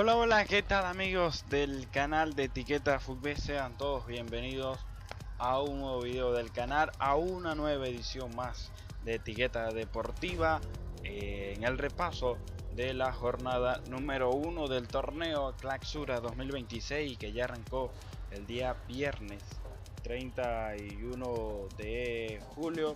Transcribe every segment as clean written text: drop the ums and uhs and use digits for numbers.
Hola, hola, ¿qué tal amigos del canal de Etiqueta Fútbol? Sean todos bienvenidos a un nuevo video del canal, a una nueva edición más de Etiqueta Deportiva, en el repaso de la jornada número 1 del torneo Clausura 2026 que ya arrancó el día viernes 31 de julio.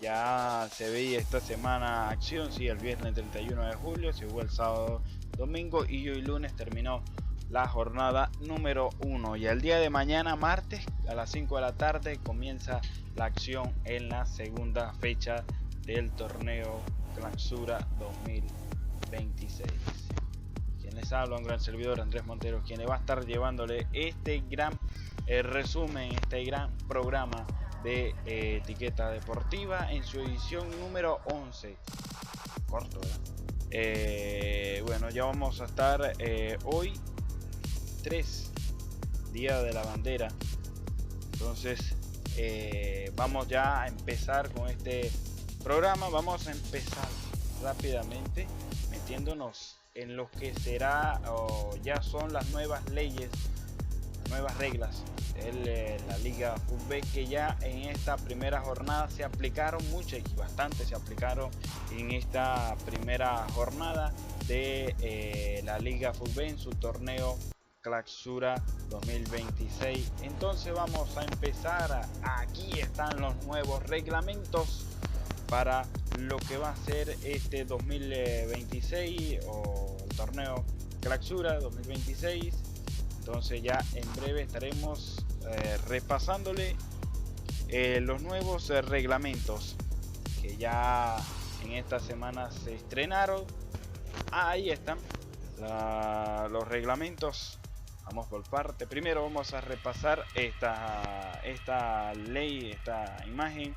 Ya se veía esta semana acción, sí, el viernes 31 de julio, se jugó el sábado, domingo y hoy lunes terminó la jornada número 1. Y el día de mañana, martes, a las 5 de la tarde, comienza la acción en la segunda fecha del torneo Clausura 2026. Quien les habla, un gran servidor, Andrés Montero, quien le va a estar llevándole este gran resumen, este gran programa de Etiqueta Deportiva en su edición número 11. Corto, bueno, ya vamos a estar hoy 3, Día de la Bandera. Entonces vamos ya a empezar con este programa. Vamos a empezar rápidamente metiéndonos en lo que será o ya son las nuevas leyes, nuevas reglas de la Liga Fútbol, que ya en esta primera jornada se aplicaron muchas y bastante se aplicaron en esta primera jornada de la Liga Fútbol en su torneo Clausura 2026. Entonces vamos a empezar. Aquí están los nuevos reglamentos para lo que va a ser este 2026 o el torneo Clausura 2026. Entonces ya en breve estaremos repasándole los nuevos reglamentos que ya en esta semana se estrenaron. Ahí están los reglamentos. Vamos por parte. Primero vamos a repasar esta ley, esta imagen.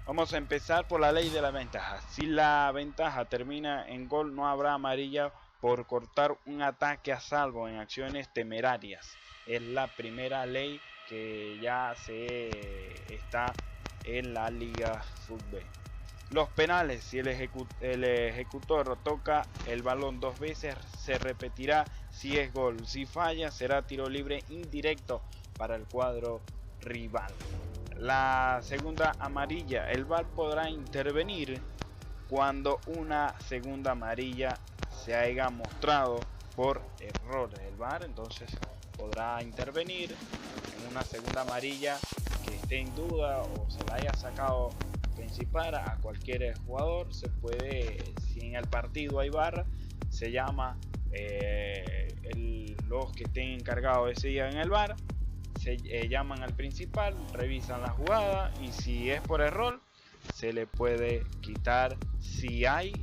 Vamos a empezar por la ley de la ventaja. Si la ventaja termina en gol, no habrá amarilla por cortar un ataque a salvo en acciones temerarias. Es la primera ley que ya se está en la Liga Fútbol. Los penales: si el ejecutor toca el balón 2 veces, se repetirá si es gol. Si falla, será tiro libre indirecto para el cuadro rival. La segunda amarilla: el VAR podrá intervenir cuando una segunda amarilla se haya mostrado por error. El VAR entonces podrá intervenir en una segunda amarilla que esté en duda o se la haya sacado principal a cualquier jugador. Se puede, si en el partido hay VAR, se llama los que estén encargados ese día en el VAR, se llaman al principal, revisan la jugada y si es por error se le puede quitar si hay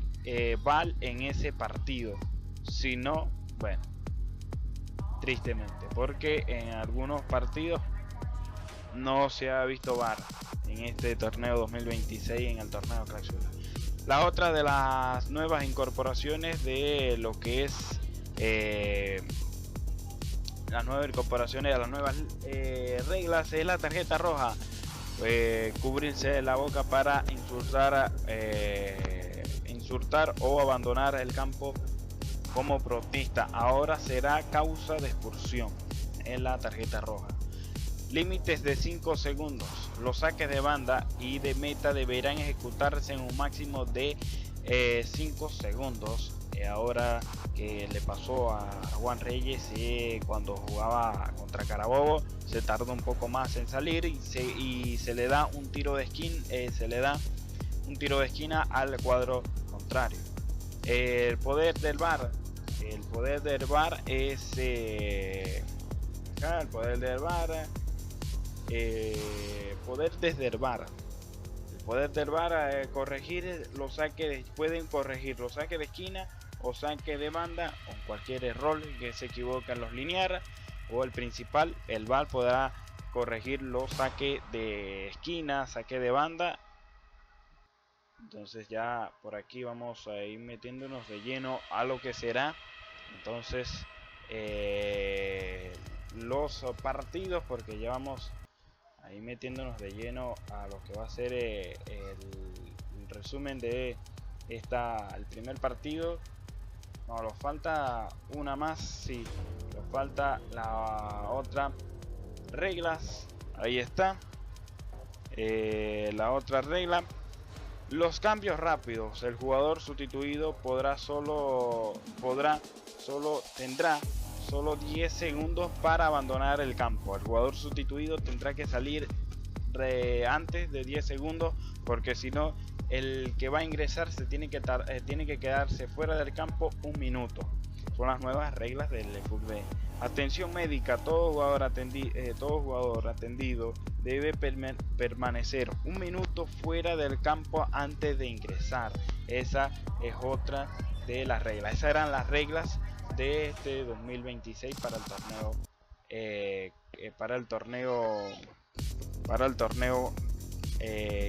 VAR en ese partido. Si no, bueno, tristemente, porque en algunos partidos no se ha visto VAR en este torneo 2026, en el torneo Clausura. La otra de las nuevas incorporaciones de lo que es las nuevas incorporaciones a las nuevas reglas es la tarjeta roja. Cubrirse la boca para insultar o abandonar el campo como protesta. Ahora será causa de expulsión en la tarjeta roja. Límites de 5 segundos. Los saques de banda y de meta deberán ejecutarse en un máximo de 5 segundos. Ahora que le pasó a Juan Reyes cuando jugaba contra Carabobo, se tardó un poco más en salir y se le da un tiro de esquina al cuadro contrario. El poder del VAR es el poder del VAR, poder desde el VAR. El poder del VAR corregir los saques, pueden corregir los saques de esquina o saque de banda con cualquier error que se equivoque en los linear o el principal. El VAR podrá corregir los saques de esquina, saque de banda. Entonces ya por aquí vamos a ir metiéndonos de lleno a lo que será entonces los partidos, porque ya vamos ahí metiéndonos de lleno a lo que va a ser el resumen de el primer partido No, nos falta una más, sí. Nos falta la otra. Reglas. Ahí está. La otra regla. Los cambios rápidos. El jugador sustituido tendrá solo 10 segundos para abandonar el campo. El jugador sustituido tendrá que salir antes de 10 segundos, porque si no, el que va a ingresar tiene que quedarse fuera del campo un minuto. Son las nuevas reglas del fútbol. Atención médica: todo jugador atendido debe permanecer un minuto fuera del campo antes de ingresar. Esa es otra de las reglas. Esas eran las reglas de este 2026 para el torneo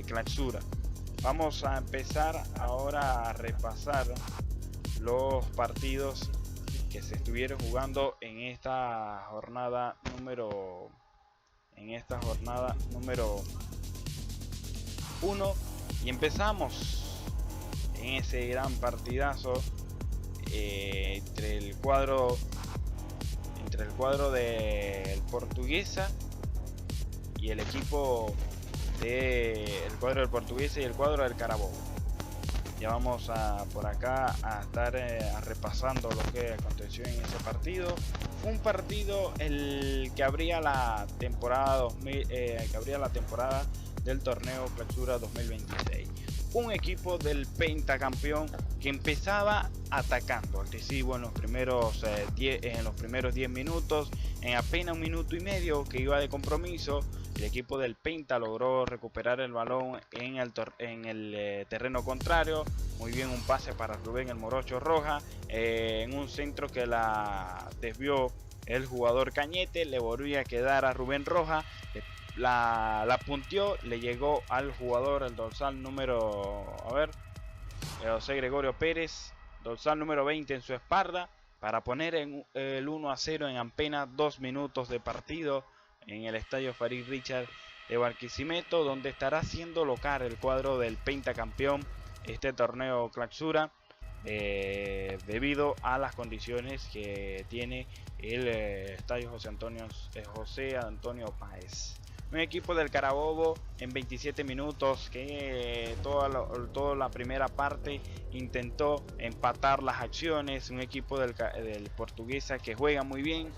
Clausura. Vamos a empezar ahora a repasar los partidos que se estuvieron jugando en esta jornada número 1, y empezamos en ese gran partidazo entre el cuadro del Portuguesa y el equipo del cuadro del Portuguesa y el cuadro del Carabobo. Ya vamos por acá a estar repasando lo que aconteció en ese partido. Fue un partido el que abría la temporada del torneo Clausura 2026. Un equipo del pentacampeón que empezaba atacando agresivo en los primeros 10 minutos. En apenas un minuto y medio que iba de compromiso, el equipo del Penta logró recuperar el balón en el terreno contrario. Muy bien, un pase para Rubén el Morocho Roja, en un centro que la desvió el jugador Cañete. Le volvía a quedar a Rubén Roja, la punteó, le llegó al jugador, el dorsal número, José Gregorio Pérez, dorsal número 20 en su espalda, para poner el 1-0 en apenas 2 minutos de partido en el estadio Farid Richard de Barquisimeto, donde estará siendo local el cuadro del pentacampeón este torneo Clausura, debido a las condiciones que tiene el estadio José Antonio Páez. Un equipo del Carabobo en 27 minutos que toda la primera parte intentó empatar las acciones. Un equipo del Portuguesa que juega muy bien,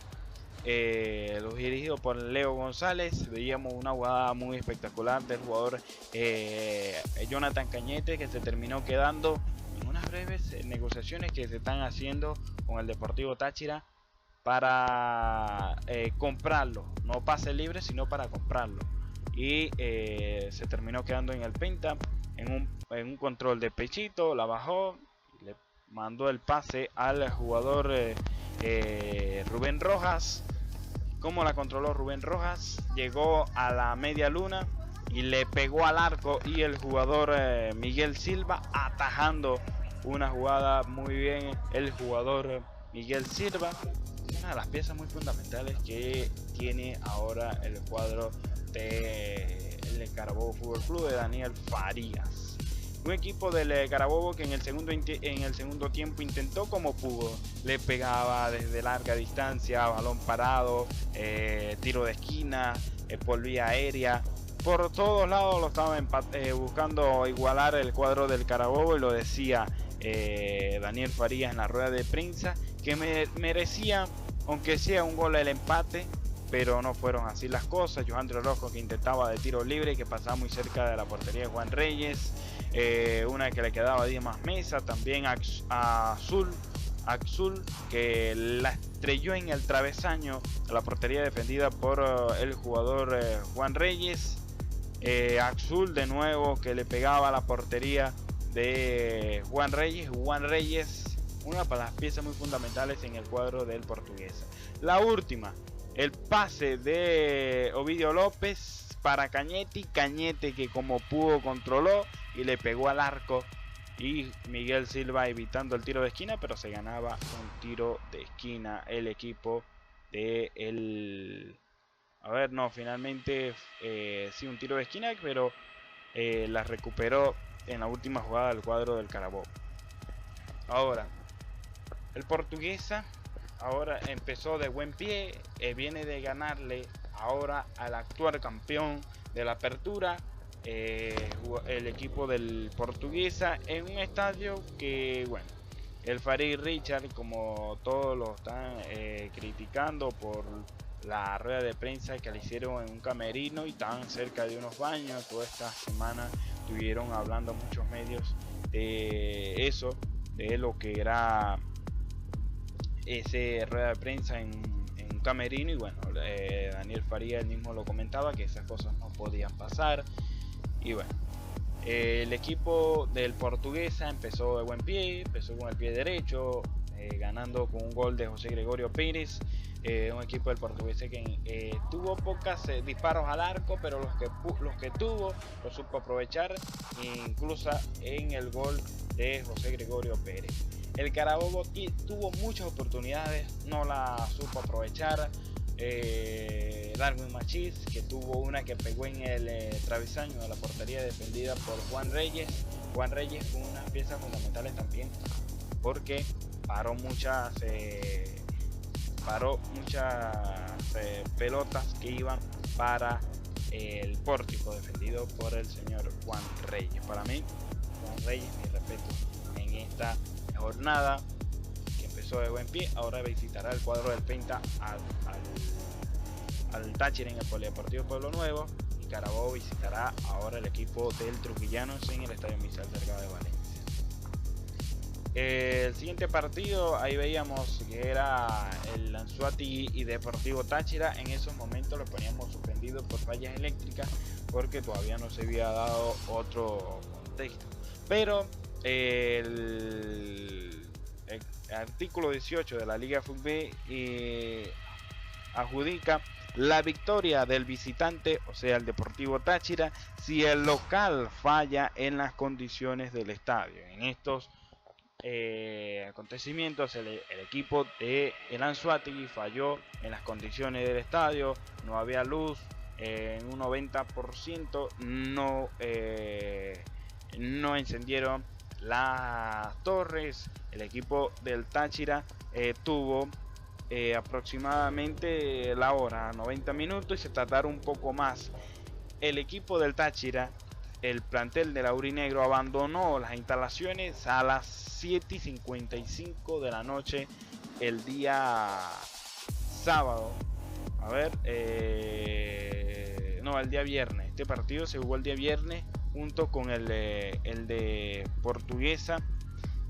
los dirigidos por Leo González. Veíamos una jugada muy espectacular del jugador Jonathan Cañete, que se terminó quedando en unas breves negociaciones que se están haciendo con el Deportivo Táchira para comprarlo, no pase libre sino para comprarlo, y se terminó quedando en el Penta en un control de pechito. La bajó, le mandó el pase al jugador Rubén Rojas. Como la controló Rubén Rojas, llegó a la media luna y le pegó al arco, y el jugador Miguel Silva atajando una jugada muy bien. El jugador Miguel Silva, una de las piezas muy fundamentales que tiene ahora el cuadro del Carabobo Fútbol Club de Daniel Farías. Un equipo del Carabobo que en el segundo tiempo intentó como pudo, le pegaba desde larga distancia, balón parado, tiro de esquina, por vía aérea. Por todos lados lo estaba buscando igualar el cuadro del Carabobo, y lo decía Daniel Farías en la rueda de prensa, que merecía aunque sea un gol el empate, pero no fueron así las cosas. Johandro Rojo, que intentaba de tiro libre, que pasaba muy cerca de la portería de Juan Reyes, una que le quedaba a Dimas Mesa, también a Axul, que la estrelló en el travesaño a la portería defendida por el jugador Juan Reyes. Axul de nuevo, que le pegaba a la portería de Juan Reyes, una de las piezas muy fundamentales en el cuadro del Portuguesa. La última, el pase de Ovidio López para Cañete, que como pudo controló y le pegó al arco, y Miguel Silva evitando el tiro de esquina, pero se ganaba un tiro de esquina el equipo de finalmente sí, un tiro de esquina, pero la recuperó en la última jugada del cuadro del Carabobo. Ahora, El Portuguesa ahora empezó de buen pie, viene de ganarle ahora al actual campeón de la Apertura, el equipo del Portuguesa, en un estadio que, bueno, el Farid Richard, como todos lo están criticando por la rueda de prensa que le hicieron en un camerino y tan cerca de unos baños, toda esta semana estuvieron hablando muchos medios de eso, de lo que era ese rueda de prensa en un camerino. Y bueno, Daniel Faría él mismo lo comentaba, que esas cosas no podían pasar. Y bueno, el equipo del Portuguesa empezó de buen pie, empezó con el pie derecho, ganando con un gol de José Gregorio Pérez, un equipo del Portuguesa que tuvo pocos disparos al arco, pero los que tuvo lo supo aprovechar, incluso en el gol de José Gregorio Pérez. El Carabobo tuvo muchas oportunidades, no la supo aprovechar. Darwin Machís, que tuvo una que pegó en el travesaño de la portería defendida por Juan Reyes. Juan Reyes con unas piezas fundamentales también, porque paró muchas pelotas que iban para el pórtico defendido por el señor Juan Reyes. Para mí, Juan Reyes, mi respeto en esta jornada, que empezó de buen pie. Ahora visitará el cuadro del Penta al Táchira en el Polideportivo Pueblo Nuevo, y Carabobo visitará ahora el equipo del Trujillanos en el Estadio Misael Delgado de Valencia. El siguiente partido, ahí veíamos que era el Anzoátegui y Deportivo Táchira. En esos momentos lo poníamos suspendido por fallas eléctricas, porque todavía no se había dado otro contexto. Pero el artículo 18 de la Liga Fútbol adjudica la victoria del visitante, o sea el Deportivo Táchira, si el local falla en las condiciones del estadio. En estos acontecimientos el equipo de el Anzoátegui falló en las condiciones del estadio, no había luz en un 90%, no encendieron las torres. El equipo del Táchira tuvo aproximadamente la hora, 90 minutos, y se tardaron un poco más. El equipo del Táchira, el plantel del Aurinegro, abandonó las instalaciones a las 7:55 de la noche el día sábado. El día viernes. Este partido se jugó el día viernes junto con el de Portuguesa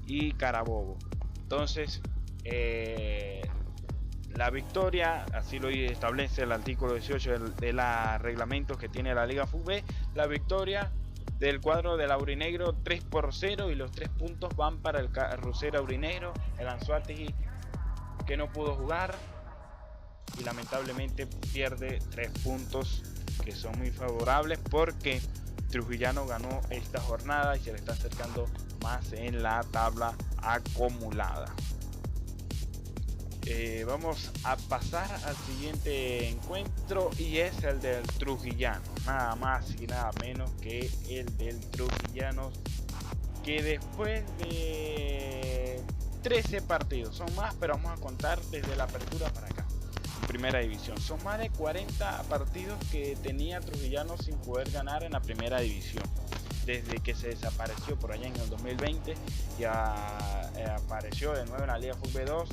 y Carabobo. Entonces, la victoria, así lo establece el artículo 18 de los reglamentos que tiene la Liga Fútbol, la victoria del cuadro del Aurinegro 3-0, y los 3 puntos van para el Carrusel Aurinegro. El Anzoátegui, que no pudo jugar y lamentablemente pierde 3 puntos que son muy favorables, porque Trujillano ganó esta jornada y se le está acercando más en la tabla acumulada. Vamos a pasar al siguiente encuentro, y es el del Trujillano, nada más y nada menos que el del Trujillano, que después de 13 partidos, son más, pero vamos a contar desde la apertura para acá, en primera división, son más de 40 partidos que tenía Trujillano sin poder ganar en la primera división, desde que se desapareció por allá en el 2020, ya apareció de nuevo en la Liga Fútbol 2,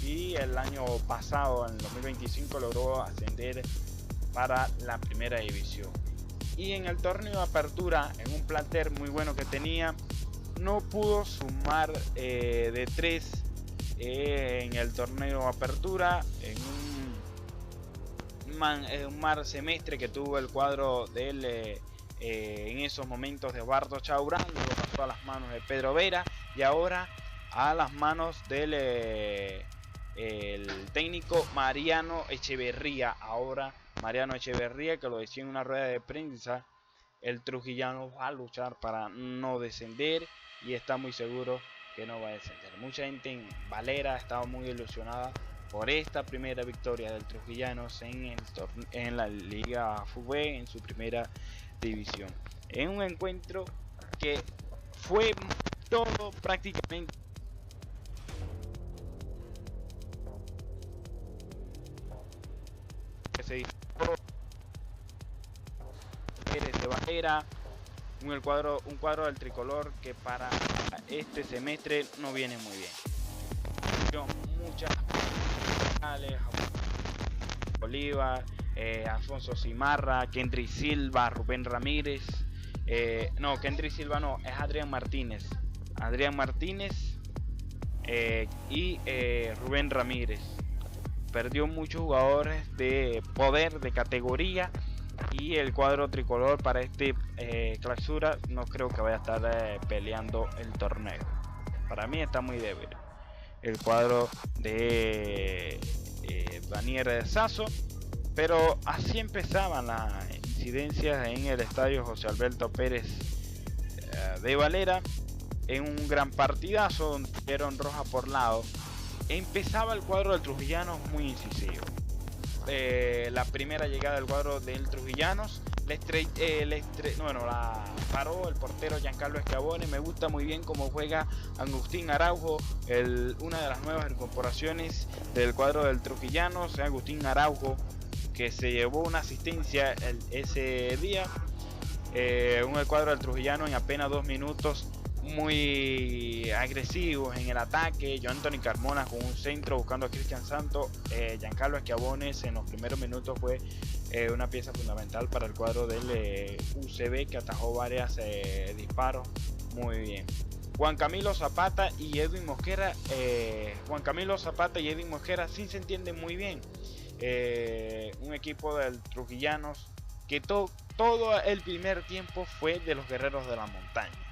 y el año pasado, en el 2025, logró ascender para la primera división. Y en el torneo de apertura, en un plantel muy bueno que tenía, no pudo sumar de 3 en el torneo de apertura, en un mal semestre que tuvo el cuadro del en esos momentos de Bardo Chaurán. Luego pasó a las manos de Pedro Vera, y ahora a las manos del el técnico Mariano Echeverría. Ahora Mariano Echeverría, que lo decía en una rueda de prensa, el Trujillano va a luchar para no descender, y está muy seguro que no va a descender. Mucha gente en Valera estaba muy ilusionada por esta primera victoria del Trujillanos en la Liga Fútbol, en su primera división, en un encuentro que fue todo prácticamente se disparó de Valera, un cuadro del tricolor que para este semestre no viene muy bien. Muchas Bolívar, Alfonso Cimarra, Kendry Silva, Rubén Ramírez, no, Kendry Silva no, es Adrián Martínez y Rubén Ramírez. Perdió muchos jugadores de poder, de categoría, y el cuadro tricolor para este clausura no creo que vaya a estar peleando el torneo. Para mí está muy débil el cuadro de Daniel Sasso, pero así empezaban las incidencias en el estadio José Alberto Pérez de Valera, en un gran partidazo donde dieron roja por lado. Empezaba el cuadro del Trujillanos muy incisivo. La primera llegada del cuadro del Trujillanos la paró el portero Giancarlo Schiavone. Me gusta muy bien cómo juega Agustín Araujo, una de las nuevas incorporaciones del cuadro del Trujillanos. Agustín Araujo, que se llevó una asistencia ese día. El cuadro del Trujillano en apenas 2 minutos muy agresivos en el ataque. John Anthony Carmona con un centro buscando a Cristian Santos. Giancarlo Schiavone en los primeros minutos fue una pieza fundamental para el cuadro del UCB, que atajó varios disparos muy bien. Juan Camilo Zapata y Edwin Mosquera sí se entienden muy bien. Un equipo del Trujillanos que todo el primer tiempo fue de los guerreros de la montaña.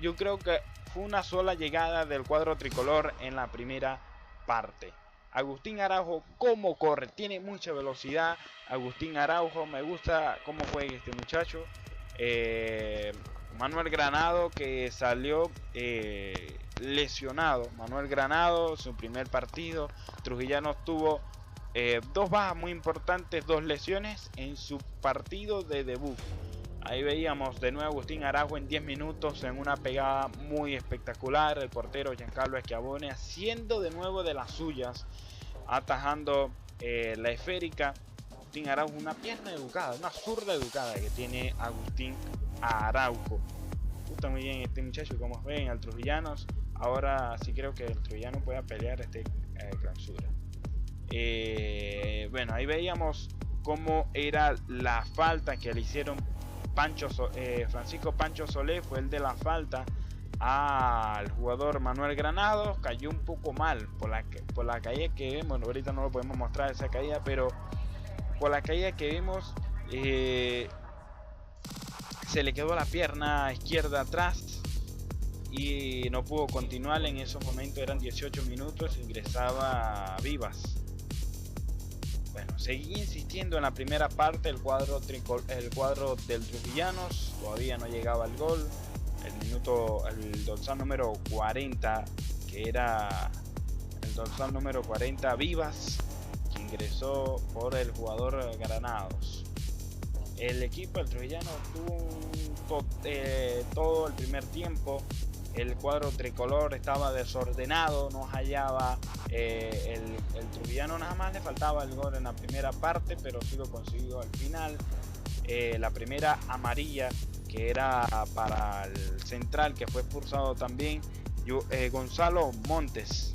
Yo creo que fue una sola llegada del cuadro tricolor en la primera parte. Agustín Araujo, cómo corre, tiene mucha velocidad. Agustín Araujo, me gusta cómo juega este muchacho. Manuel Granado, que salió lesionado. Manuel Granado, su primer partido. Trujillanos tuvo 2 bajas muy importantes, 2 lesiones en su partido de debut. Ahí veíamos de nuevo a Agustín Araujo en 10 minutos en una pegada muy espectacular. El portero Giancarlo Schiavone haciendo de nuevo de las suyas, atajando la esférica. Agustín Araujo, una pierna educada, una zurda educada que tiene Agustín Araujo. Me gusta muy bien este muchacho, como ven, al Trujillanos. Ahora sí creo que el Trujillano pueda pelear clausura. Bueno, ahí veíamos cómo era la falta que le hicieron Francisco Pancho Solé. Fue el de la falta al jugador Manuel Granados. Cayó un poco mal por la caída que vemos. Bueno, ahorita no lo podemos mostrar esa caída, pero por la caída que vimos se le quedó la pierna izquierda atrás y no pudo continuar. En esos momentos eran 18 minutos, ingresaba Vivas. Bueno, seguí insistiendo en la primera parte. El cuadro del Trujillanos todavía no llegaba al gol. El dorsal número 40, que era el dorsal número 40, Vivas, que ingresó por el jugador Granados. El equipo del Trujillano tuvo todo el primer tiempo. El cuadro tricolor estaba desordenado, no hallaba. El Trujillano nada más le faltaba el gol en la primera parte, pero sí lo consiguió al final. La primera amarilla, que era para el central, que fue expulsado también, Gonzalo Montes.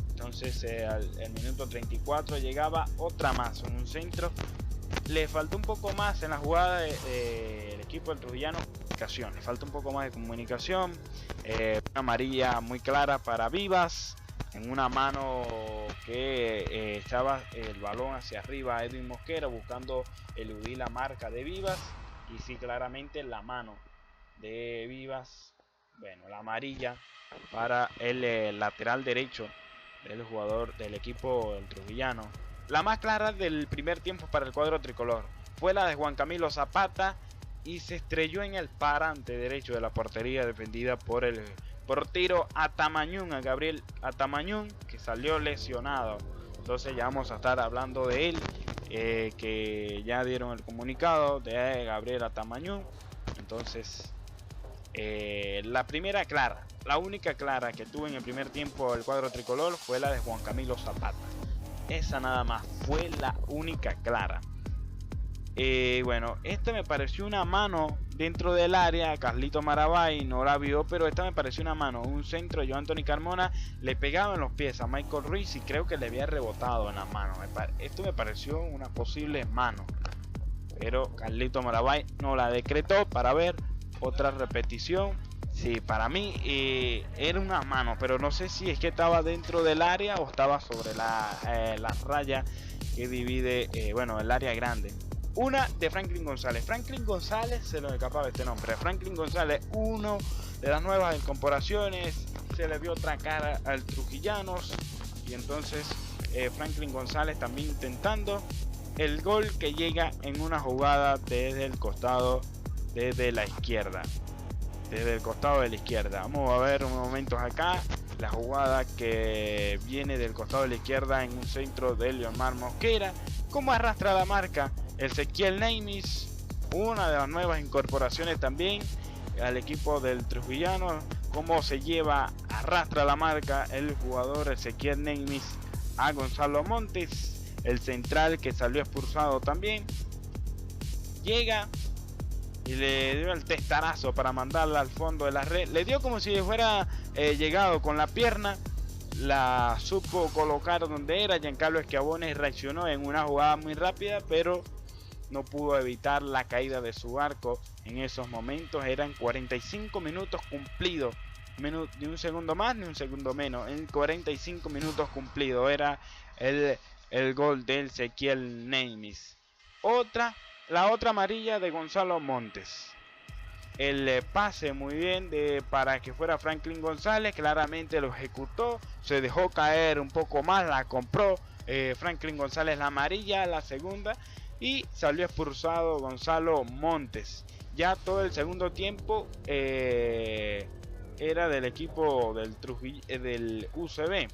Entonces al minuto 34 llegaba otra más, en un centro. Le faltó un poco más en la jugada del equipo del Trujillano. Le falta un poco más de comunicación. Una amarilla muy clara para Vivas, en una mano que echaba el balón hacia arriba a Edwin Mosquera, buscando eludir la marca de Vivas. Y sí, claramente la mano de Vivas. Bueno, la amarilla para el lateral derecho del jugador del equipo del Trujillano. La más clara del primer tiempo para el cuadro tricolor fue la de Juan Camilo Zapata, y se estrelló en el parante derecho de la portería, defendida por el portero Atamañún, a Gabriel Atamañún, que salió lesionado. Entonces ya vamos a estar hablando de él, que ya dieron el comunicado de Gabriel Atamañún. Entonces la primera la única clara que tuvo en el primer tiempo el cuadro tricolor fue la de Juan Camilo Zapata. Esa nada más fue la única clara. Bueno, esta me pareció una mano dentro del área. Carlito Marabay no la vio, pero esta me pareció una mano. Un centro, yo Anthony Carmona le pegaba en los pies a Michael Ruiz y creo que le había rebotado en la mano. Esto me pareció una posible mano, pero Carlito Marabay no la decretó. Para ver otra repetición. Sí, para mí era una mano, pero no sé si es que estaba dentro del área o estaba sobre la raya que divide, bueno, el área grande. Una de Franklin González. Franklin González, se nos escapaba este nombre. Franklin González, uno de las nuevas incorporaciones. Se le vio otra cara al Trujillanos. Y entonces Franklin González también intentando el gol que llega en una jugada desde el costado, desde la izquierda. Desde el costado de la izquierda. Vamos a ver unos momentos acá. La jugada que viene del costado de la izquierda en un centro de Leomar Mosquera. Cómo arrastra la marca Ezequiel Neymis, una de las nuevas incorporaciones también al equipo del Trujillano. Cómo se lleva, arrastra la marca el jugador Ezequiel Neymis a Gonzalo Montes, el central que salió expulsado también. Llega y le dio el testarazo para mandarla al fondo de la red. Le dio como si fuera llegado con la pierna. La supo colocar donde era. Giancarlo Schiavone reaccionó en una jugada muy rápida, pero no pudo evitar la caída de su arco en esos momentos. Eran 45 minutos cumplidos. Ni un segundo más ni un segundo menos. En 45 minutos cumplidos era el gol de Ezequiel Neymis. La otra amarilla de Gonzalo Montes. El pase muy bien para que fuera Franklin González. Claramente lo ejecutó. Se dejó caer un poco más. La compró Franklin González, la amarilla, la segunda. Y salió expulsado Gonzalo Montes. Ya todo el segundo tiempo era del equipo del UCB.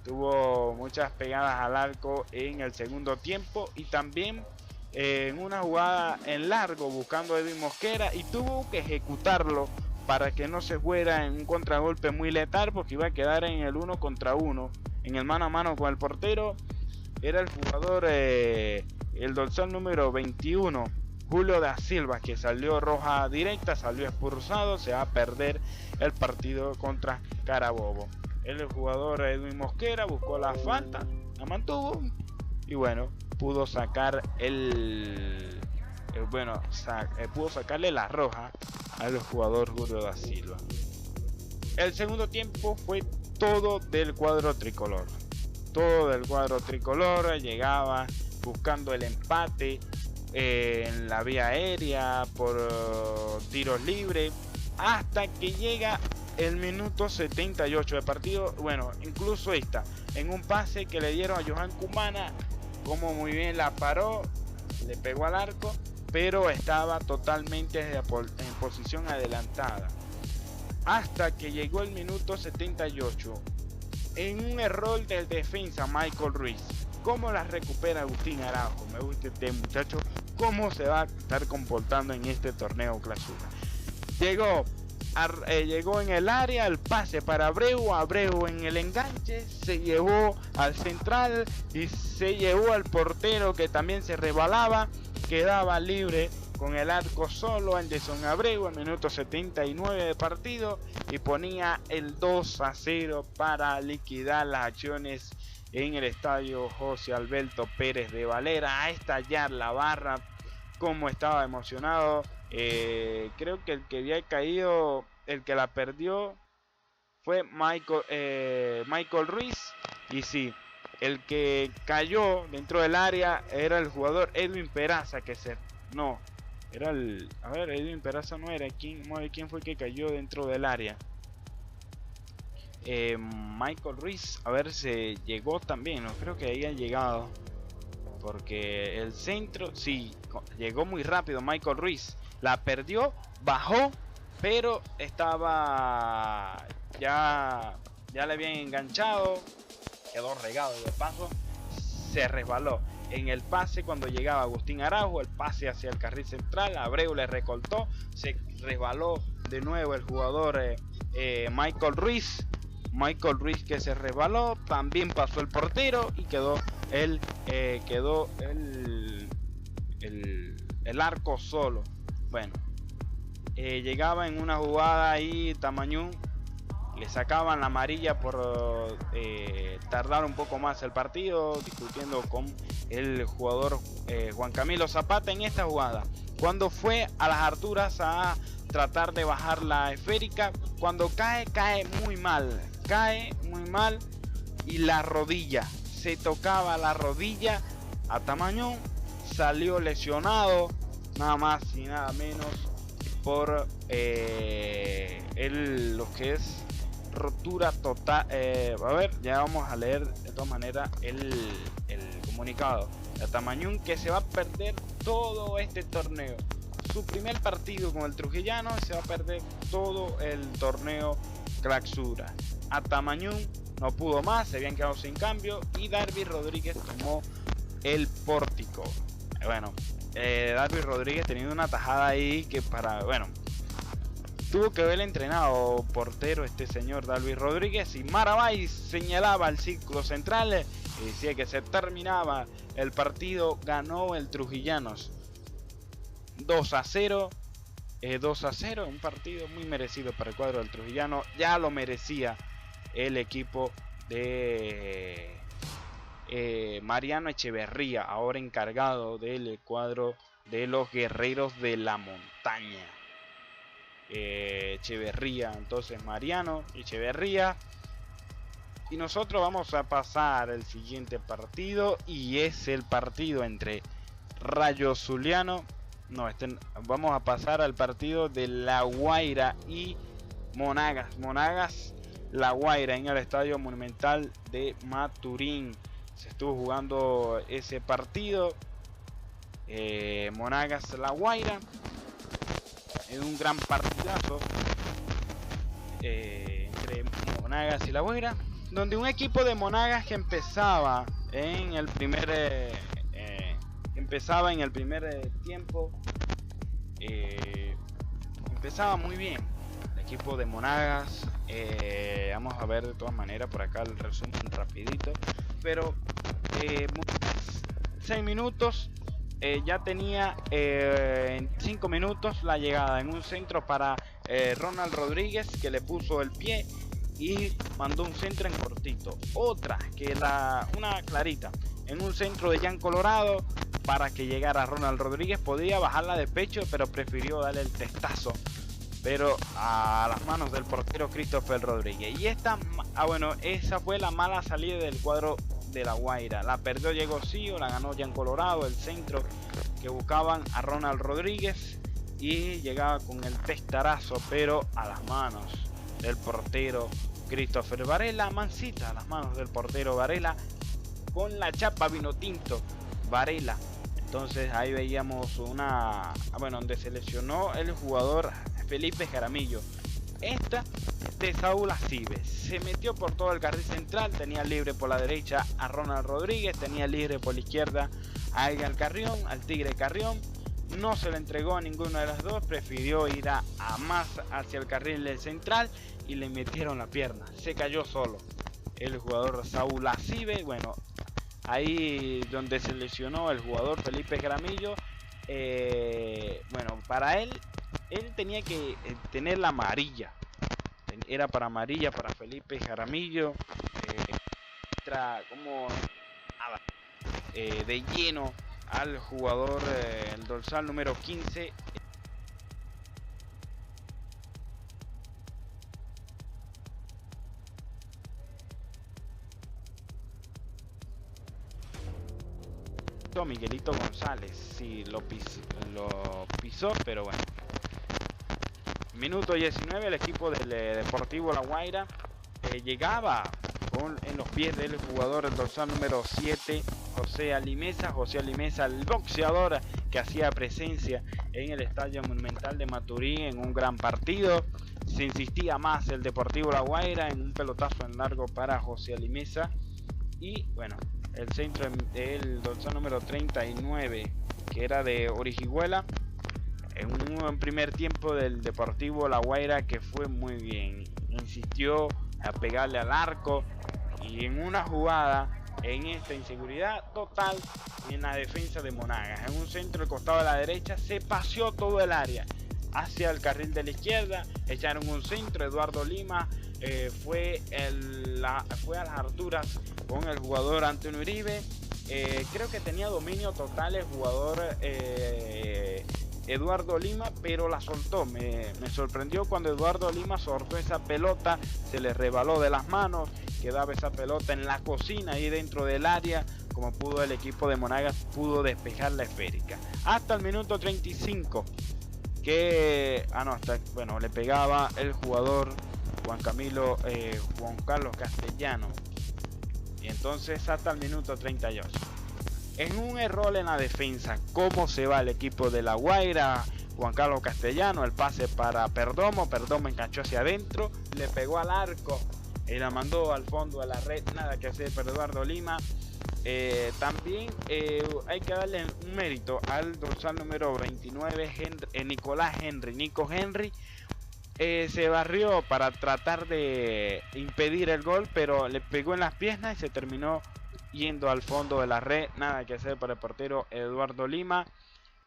Tuvo muchas pegadas al arco en el segundo tiempo. Y también en una jugada en largo buscando a Edwin Mosquera. Y tuvo que ejecutarlo para que no se fuera en un contragolpe muy letal, porque iba a quedar en el 1 contra 1. En el mano a mano con el portero era el jugador... el dorsal número 21, Julio da Silva, que salió roja directa, salió expulsado. Se va a perder el partido contra Carabobo. El jugador Edwin Mosquera buscó la falta, la mantuvo y bueno, pudo sacar pudo sacarle la roja al jugador Julio da Silva. El segundo tiempo fue todo del cuadro tricolor. Todo del cuadro tricolor llegaba buscando el empate en la vía aérea por tiros libres, hasta que llega el minuto 78 de partido. Bueno, incluso en un pase que le dieron a Johan Cumana, como muy bien la paró, le pegó al arco, pero estaba totalmente en posición adelantada, hasta que llegó el minuto 78 en un error del defensa Michael Ruiz. ¿Cómo la recupera Agustín Araujo? Me gusta este muchacho, cómo se va a estar comportando en este torneo clausura. Llegó en el área, el pase para Abreu en el enganche, se llevó al central y se llevó al portero, que también se rebalaba. Quedaba libre con el arco solo Anderson Abreu al minuto 79 de partido y ponía el 2-0 para liquidar las acciones en el estadio José Alberto Pérez de Valera. A estallar la barra, como estaba emocionado. Creo que el que había caído, el que la perdió fue Michael Ruiz. Y sí, el que cayó dentro del área era el jugador Edwin Peraza, Edwin Peraza no era. ¿Quién fue el que cayó dentro del área? Michael Ruiz, a ver si llegó también, no creo que haya llegado, porque el centro, sí, llegó muy rápido Michael Ruiz, la perdió, bajó, pero estaba, ya le habían enganchado, quedó regado de paso, se resbaló. En el pase, cuando llegaba Agustín Araujo, el pase hacia el carril central, Abreu le recortó, se resbaló de nuevo el jugador Michael Ruiz, que se resbaló, también pasó el portero y quedó él quedó el arco solo. Bueno, llegaba en una jugada ahí Tamañún, le sacaban la amarilla por tardar un poco más el partido, discutiendo con el jugador Juan Camilo Zapata en esta jugada. Cuando fue a las alturas a tratar de bajar la esférica, cuando cae muy mal y la rodilla, se tocaba la rodilla a Tamañón, salió lesionado, nada más y nada menos, por lo que es rotura total. A ver, ya vamos a leer de todas maneras el comunicado de Tamañón, que se va a perder todo este torneo. Su primer partido con el Trujillano, se va a perder todo el torneo Clausura. A Tamañón no pudo más, se habían quedado sin cambio y Darby Rodríguez tomó el pórtico. Bueno, Darby Rodríguez teniendo una tajada ahí que tuvo que haber entrenado portero este señor Darby Rodríguez. Y Marabay señalaba el círculo central y decía que se terminaba el partido. Ganó el Trujillanos 2-0. 2-0, un partido muy merecido para el cuadro del Trujillano. Ya lo merecía el equipo de Mariano Echeverría, ahora encargado del cuadro de los Guerreros de la Montaña. Echeverría, entonces Mariano Echeverría. Y nosotros vamos a pasar al siguiente partido, y es el partido entre Rayo Zuliano. Vamos a pasar al partido de La Guaira y Monagas La Guaira en el Estadio Monumental de Maturín. Se estuvo jugando ese partido, Monagas La Guaira, en un gran partidazo entre Monagas y La Guaira, donde un equipo de Monagas que empezaba en el primer tiempo, empezaba muy bien el equipo de Monagas. Vamos a ver de todas maneras por acá el resumen rapidito, pero 6 minutos ya tenía en 5 minutos la llegada en un centro para Ronald Rodríguez, que le puso el pie y mandó un centro en cortito. Otra que una clarita en un centro de Jan Colorado para que llegara Ronald Rodríguez. Podía bajarla de pecho, pero prefirió darle el testazo, pero a las manos del portero Christopher Rodríguez. Y esa fue la mala salida del cuadro de La Guaira. La perdió Diego Sío, la ganó Jan Colorado, el centro que buscaban a Ronald Rodríguez, y llegaba con el testarazo, pero a las manos del portero Christopher Varela. Mansita a las manos del portero Varela, con la chapa vino tinto Varela. Entonces ahí veíamos donde se lesionó el jugador Felipe Jaramillo. Esta de Saúl Acibes se metió por todo el carril central, tenía libre por la derecha a Ronald Rodríguez, tenía libre por la izquierda a Edgar Carrión, al Tigre Carrión. No se le entregó a ninguno de las dos, prefirió ir a más hacia el carril del central y le metieron la pierna. Se cayó solo el jugador Saúl Acibes. Bueno, ahí donde se lesionó el jugador Felipe Jaramillo. Para él tenía que tener la amarilla. Era para amarilla para Felipe Jaramillo. De lleno al jugador, el dorsal número 15. Miguelito González, sí, lo pisó, pero bueno. Minuto 19, el equipo del Deportivo La Guaira llegaba en los pies del jugador, el dorsal número 7, José Alimeza, el boxeador que hacía presencia en el Estadio Monumental de Maturín en un gran partido. Se insistía más el Deportivo La Guaira en un pelotazo en largo para José Alimeza, y bueno, el centro del dorsal número 39, que era de Orihuela, en un primer tiempo del Deportivo La Guaira que fue muy bien. Insistió a pegarle al arco, y en una jugada en esta inseguridad total en la defensa de Monagas. En un centro al costado de la derecha se paseó todo el área hacia el carril de la izquierda, echaron un centro. Eduardo Lima fue a las alturas con el jugador Antonio Uribe. Creo que tenía dominio total el jugador Eduardo Lima, pero la soltó. Me sorprendió cuando Eduardo Lima soltó esa pelota, se le rebaló de las manos, quedaba esa pelota en la cocina ahí dentro del área. Como pudo el equipo de Monagas, pudo despejar la esférica hasta el minuto 35 que le pegaba el jugador Juan Carlos Castellano, y entonces hasta el minuto 38 en un error en la defensa. ¿Cómo se va el equipo de La Guaira? Juan Carlos Castellano, el pase para Perdomo enganchó hacia adentro, le pegó al arco y la mandó al fondo de la red. Nada que hacer para Eduardo Lima. También hay que darle un mérito al dorsal número 29, Nico Henry. Se barrió para tratar de impedir el gol, pero le pegó en las piernas y se terminó yendo al fondo de la red. Nada que hacer para el portero Eduardo Lima.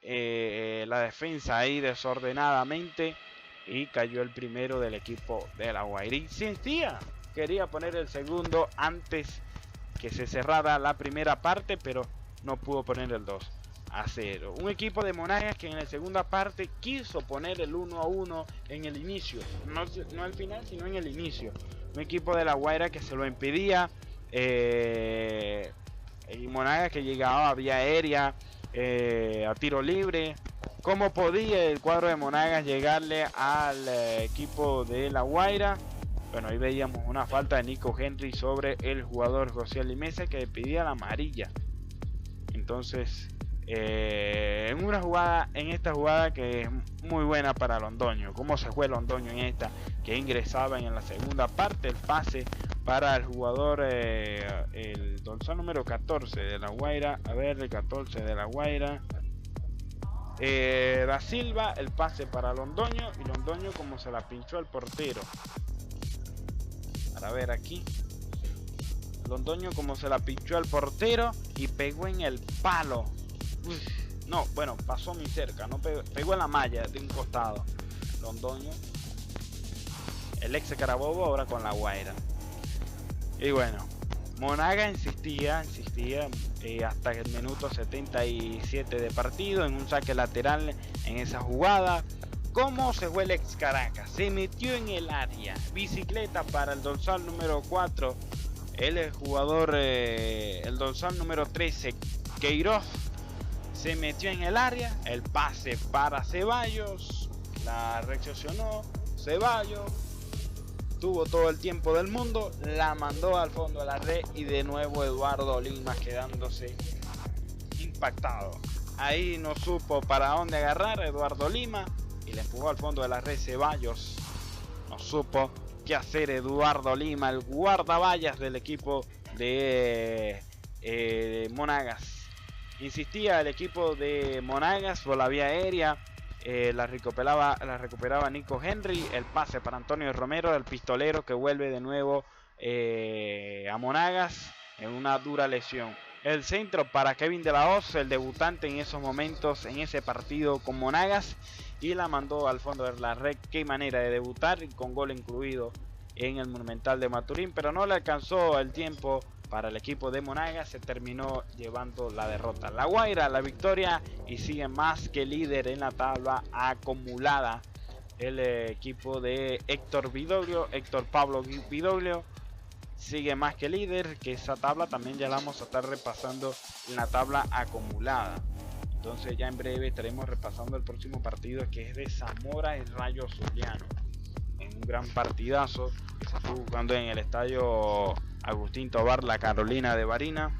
La defensa ahí desordenadamente, y cayó el primero del equipo de La Guaira. Insistía, quería poner el segundo antes que se cerrara la primera parte, pero no pudo poner el 2-0. Un equipo de Monagas que en la segunda parte quiso poner el 1-1 en el inicio, no al final, sino en el inicio. Un equipo de La Guaira que se lo impedía, y Monagas que llegaba a vía aérea, a tiro libre. ¿Cómo podía el cuadro de Monagas llegarle al equipo de La Guaira? Bueno, ahí veíamos una falta de Nico Henry sobre el jugador José Alimesa, que le pedía la amarilla. Entonces, en esta jugada que es muy buena para Londoño. ¿Cómo se fue Londoño en esta? Que ingresaba en la segunda parte, el pase para el jugador, el dorsal número 14 de La Guaira. A ver, el 14 de La Guaira. Da Silva, el pase para Londoño, y Londoño como se la pinchó al portero. Para ver aquí, Londoño como se la pinchó al portero y pegó en el palo. No, bueno, pasó muy cerca, no pegó en la malla de un costado. Londoño, el ex Carabobo, ahora con La Guaira. Y bueno, Monagas insistía hasta el minuto 77 de partido en un saque lateral en esa jugada. ¿Cómo se fue el ex Caracas? Se metió en el área, bicicleta para el dorsal número 4, el jugador, el dorsal número 13, Queiroz, se metió en el área, el pase para Ceballos, la recepcionó Ceballos, tuvo todo el tiempo del mundo, la mandó al fondo de la red, y de nuevo Eduardo Lima quedándose impactado. Ahí no supo para dónde agarrar Eduardo Lima y le empujó al fondo de la red Ceballos. No supo qué hacer Eduardo Lima, el guardaballas del equipo de Monagas. Insistía el equipo de Monagas por la vía aérea. La recuperaba Nico Henry, el pase para Antonio Romero, el pistolero, que vuelve de nuevo a Monagas en una dura lesión. El centro para Kevin de la Hoz, el debutante en esos momentos en ese partido con Monagas, y la mandó al fondo de la red. Qué manera de debutar, con gol incluido en el Monumental de Maturín, pero no le alcanzó el tiempo para el equipo de Monagas. Se terminó llevando la derrota. La Guaira la victoria y sigue más que líder en la tabla acumulada. El equipo de Héctor Pablo Vidoglio sigue más que líder, que esa tabla también ya la vamos a estar repasando en la tabla acumulada. Entonces ya en breve estaremos repasando el próximo partido, que es de Zamora y Rayo Zuliano, en un gran partidazo que se estuvo jugando en el estadio Agustín Tobar, la Carolina de Barinas.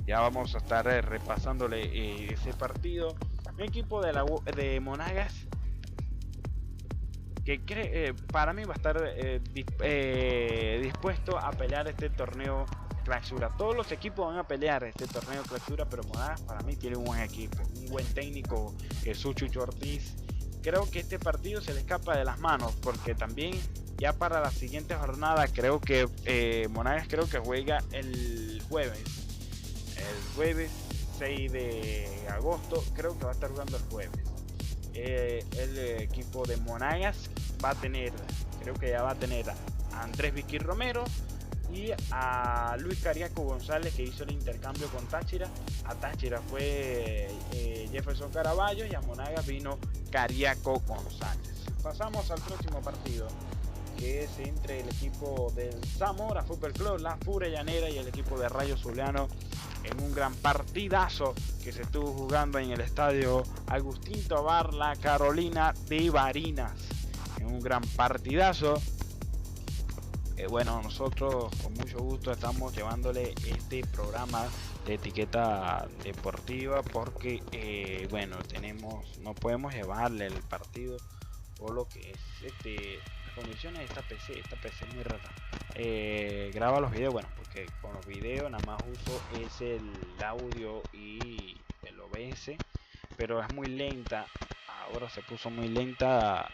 Ya vamos a estar repasándole ese partido. Un equipo de Monagas que para mí va a estar dispuesto a pelear este torneo clausura. Todos los equipos van a pelear este torneo clausura, pero Monagas para mí tiene un buen equipo, un buen técnico, Jesús Chucho Ortiz. Creo que este partido se le escapa de las manos, porque también Ya para la siguiente jornada creo que Monagas creo que juega el jueves 6 de agosto, creo que va a estar jugando el jueves. El equipo de Monagas va a tener, creo que ya va a tener a Andrés Vicky Romero y a Luis Cariaco González, que hizo el intercambio con Táchira. A Táchira fue Jefferson Caraballo y a Monagas vino Cariaco González. Pasamos al próximo partido, que es entre el equipo del Zamora Fútbol Club, la Furia Llanera, y el equipo de Rayo Zuliano, en un gran partidazo que se estuvo jugando en el estadio Agustín Tobar, la Carolina de Barinas. En un gran partidazo. Bueno, nosotros con mucho gusto estamos llevándole este programa de etiqueta deportiva porque bueno, no podemos llevarle el partido por lo que es las condiciones de esta PC es muy rara. Graba los videos, bueno, porque con los videos nada más uso es el audio y el OBS, pero es muy lenta. Ahora se puso muy lenta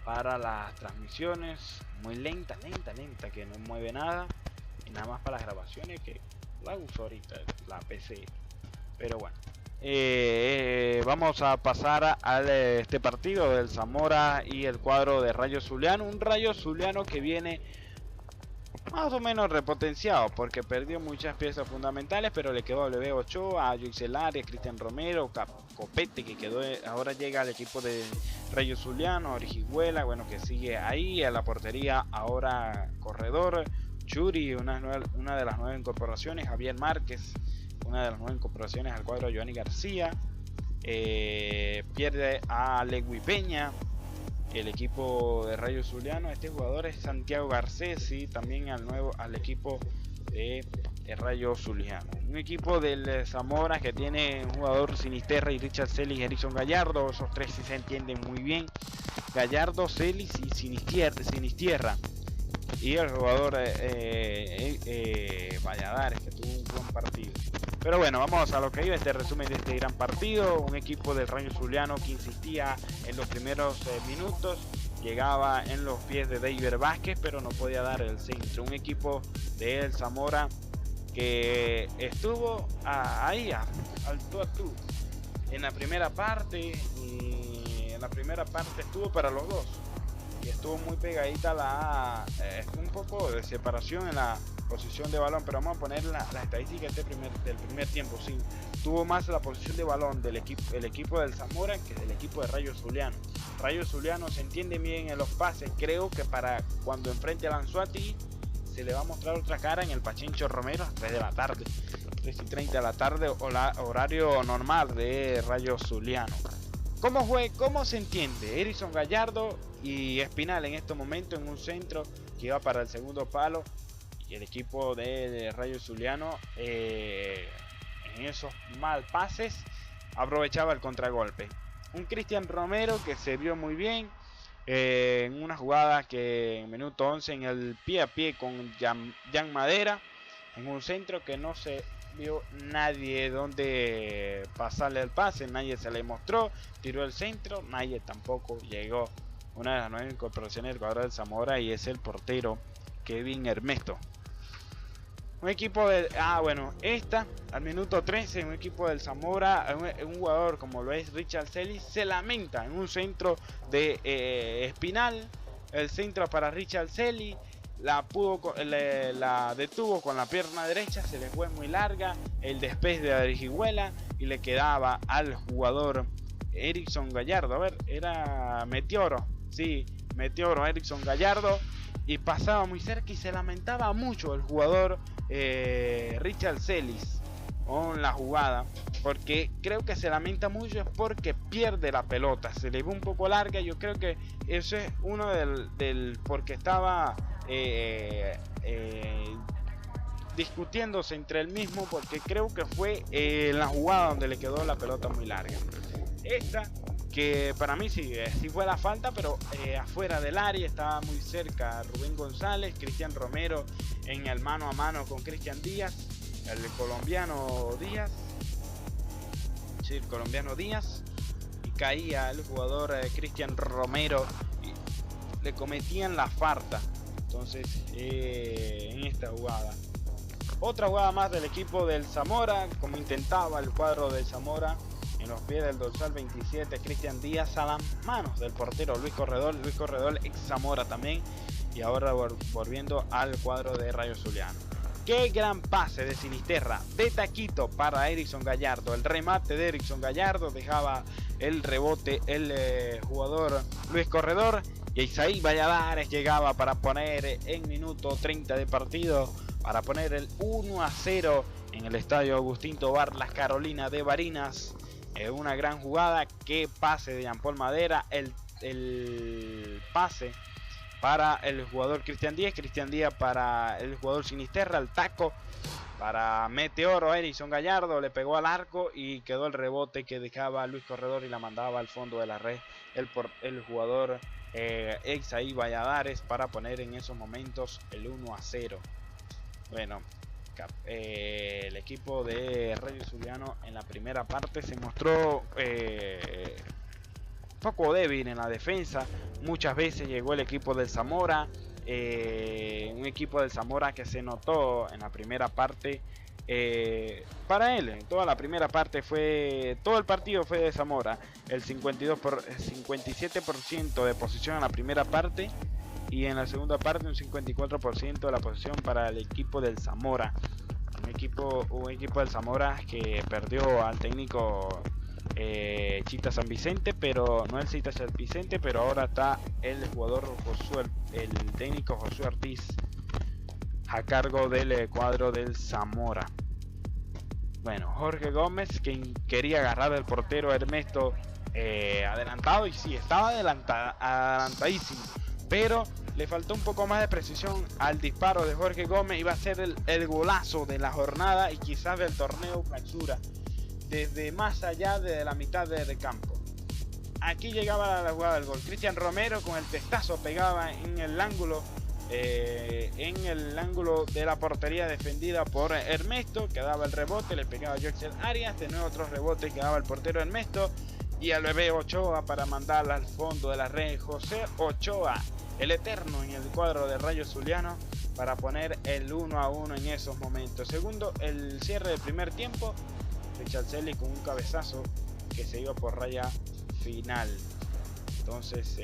para las transmisiones, muy lenta, que no mueve nada, y nada más para las grabaciones, que la uso ahorita la PC. Pero bueno, vamos a pasar a este partido del Zamora y el cuadro de Rayo Zuliano. Un Rayo Zuliano que viene más o menos repotenciado porque perdió muchas piezas fundamentales, pero le quedó W Ochoa, a Yuxelaria, Cristian Romero, Copete, que quedó, ahora llega al equipo de Rayo Zuliano, Orihuela, bueno, que sigue ahí, a la portería ahora corredor, Churi, una de las nuevas incorporaciones, Javier Márquez, una de las nuevas incorporaciones al cuadro, Giovanni García, pierde a Legui Peña. El equipo de Rayo Zuliano, este jugador es Santiago Garcés, y también al equipo de Rayo Zuliano. Un equipo del Zamora que tiene un jugador Sinisterra y Richard Celis y Erison Gallardo. Esos tres sí se entienden muy bien. Gallardo, Celis y Sinistierra. Y el jugador Valladares, que tuvo un buen partido. Pero bueno, vamos a lo que iba este resumen de este gran partido. Un equipo del Rayo Zuliano que insistía en los primeros minutos, llegaba en los pies de David Vázquez, pero no podía dar el centro. Un equipo de El Zamora que estuvo ahí al tú a tú en la primera parte, y en la primera parte estuvo para los dos, y estuvo muy pegadita un poco de separación en la posición de balón, pero vamos a poner la estadística del primer tiempo. Sí, tuvo más la posición de balón el equipo del Zamora que del equipo de Rayo Zuliano. Rayo Zuliano se entiende bien en los pases. Creo que para cuando enfrente al Anzoátegui se le va a mostrar otra cara en el Pachincho Romero a las 3 de la tarde, 3:30 de la tarde, horario normal de Rayo Zuliano. ¿Cómo se entiende? Erison Gallardo y Espinal en este momento en un centro que iba para el segundo palo, y el equipo de Rayo Zuliano en esos mal pases aprovechaba el contragolpe. Un Cristian Romero que se vio muy bien en una jugada que en minuto 11 en el pie a pie con Jan Madera, en un centro que no se vio nadie donde pasarle el pase, nadie se le mostró, tiró el centro, nadie tampoco llegó. Una de las nuevas incorporaciones del cuadro del Zamora, y es el portero Kevin Hermesto. Un equipo de al minuto 13, un equipo del Zamora, un jugador como lo es Richard Celis, se lamenta en un centro de Espinal. El centro para Richard Celis, la detuvo con la pierna derecha, se le fue muy larga, el despeje de Orihuela, y le quedaba al jugador Erison Gallardo. A ver, era Meteoro, sí, Meteoro Erison Gallardo, y pasaba muy cerca y se lamentaba mucho el jugador Richard Celis con la jugada, porque creo que se lamenta mucho es porque pierde la pelota, se le ve un poco larga. Yo creo que eso es uno porque estaba discutiéndose entre él mismo, porque creo que fue la jugada donde le quedó la pelota muy larga. Esta que para mí sí fue la falta, pero afuera del área, estaba muy cerca Rubén González, Cristian Romero en el mano a mano con Cristian Díaz, el colombiano Díaz, y caía el jugador Cristian Romero le cometían la falta. Entonces en esta jugada, otra jugada más del equipo del Zamora, como intentaba el cuadro del Zamora, en los pies del dorsal 27 Cristian Díaz, a las manos del portero Luis Corredor ex Zamora también, y ahora volviendo al cuadro de Rayo Zuliano. Qué gran pase de Sinisterra, de taquito para Erickson Gallardo. El remate de Erickson Gallardo dejaba el rebote el jugador Luis Corredor, y Isaí Valladares llegaba para poner en minuto 30 de partido, para poner el 1-0 en el estadio Agustín Tobar Las Carolinas de Barinas. Una gran jugada, qué pase de Jean Paul Madera, el pase para el jugador Cristian Díaz para el jugador Sinisterra, el taco para Meteoro. Erickson Gallardo le pegó al arco y quedó el rebote que dejaba Luis Corredor y la mandaba al fondo de la red el jugador Isaí Valladares para poner en esos momentos el 1-0. Bueno, el equipo de Rayo Zuliano en la primera parte se mostró poco débil en la defensa. Muchas veces llegó el equipo del Zamora, un equipo del Zamora que se notó en la primera parte. Para él, en toda la primera parte todo el partido fue de Zamora. El 57% de posición en la primera parte, y en la segunda parte un 54% de la posición para el equipo del Zamora. Un equipo del Zamora que perdió al técnico Chita San Vicente, pero no el Chita San Vicente, pero ahora está el jugador el técnico Josué Ortiz a cargo del cuadro del Zamora. Bueno, Jorge Gómez, quien quería agarrar al portero Ernesto adelantado, y sí, estaba adelantadísimo, pero le faltó un poco más de precisión al disparo de Jorge Gómez. Iba a ser el golazo de la jornada y quizás del torneo clausura, desde más allá de la mitad del campo. Aquí llegaba la jugada del gol. Cristian Romero con el testazo pegaba en el ángulo de la portería defendida por Ernesto, que daba el rebote, le pegaba a Joxel Arias, de nuevo otro rebote que daba el portero Ernesto, y al bebé Ochoa para mandarla al fondo de la red. José Ochoa, el eterno en el cuadro de Rayo Zuliano, para poner el 1-1 en esos momentos. Segundo, el cierre del primer tiempo, Richard Selly con un cabezazo que se iba por raya final. Entonces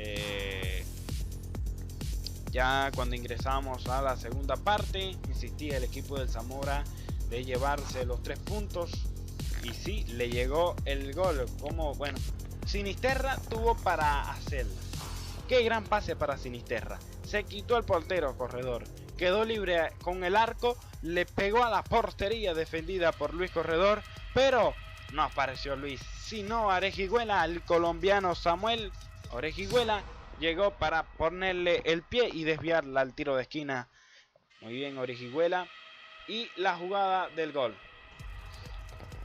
ya cuando ingresamos a la segunda parte, insistía el equipo del Zamora de llevarse los 3 puntos, y sí, le llegó el gol. Como bueno, Sinisterra tuvo para hacerlo. Qué gran pase para Sinisterra. Se quitó al portero Corredor, quedó libre con el arco, le pegó a la portería defendida por Luis Corredor, pero no apareció Luis, sino Orejuela, el colombiano Samuel Orejuela llegó para ponerle el pie y desviarla al tiro de esquina. Muy bien Orejuela, y la jugada del gol.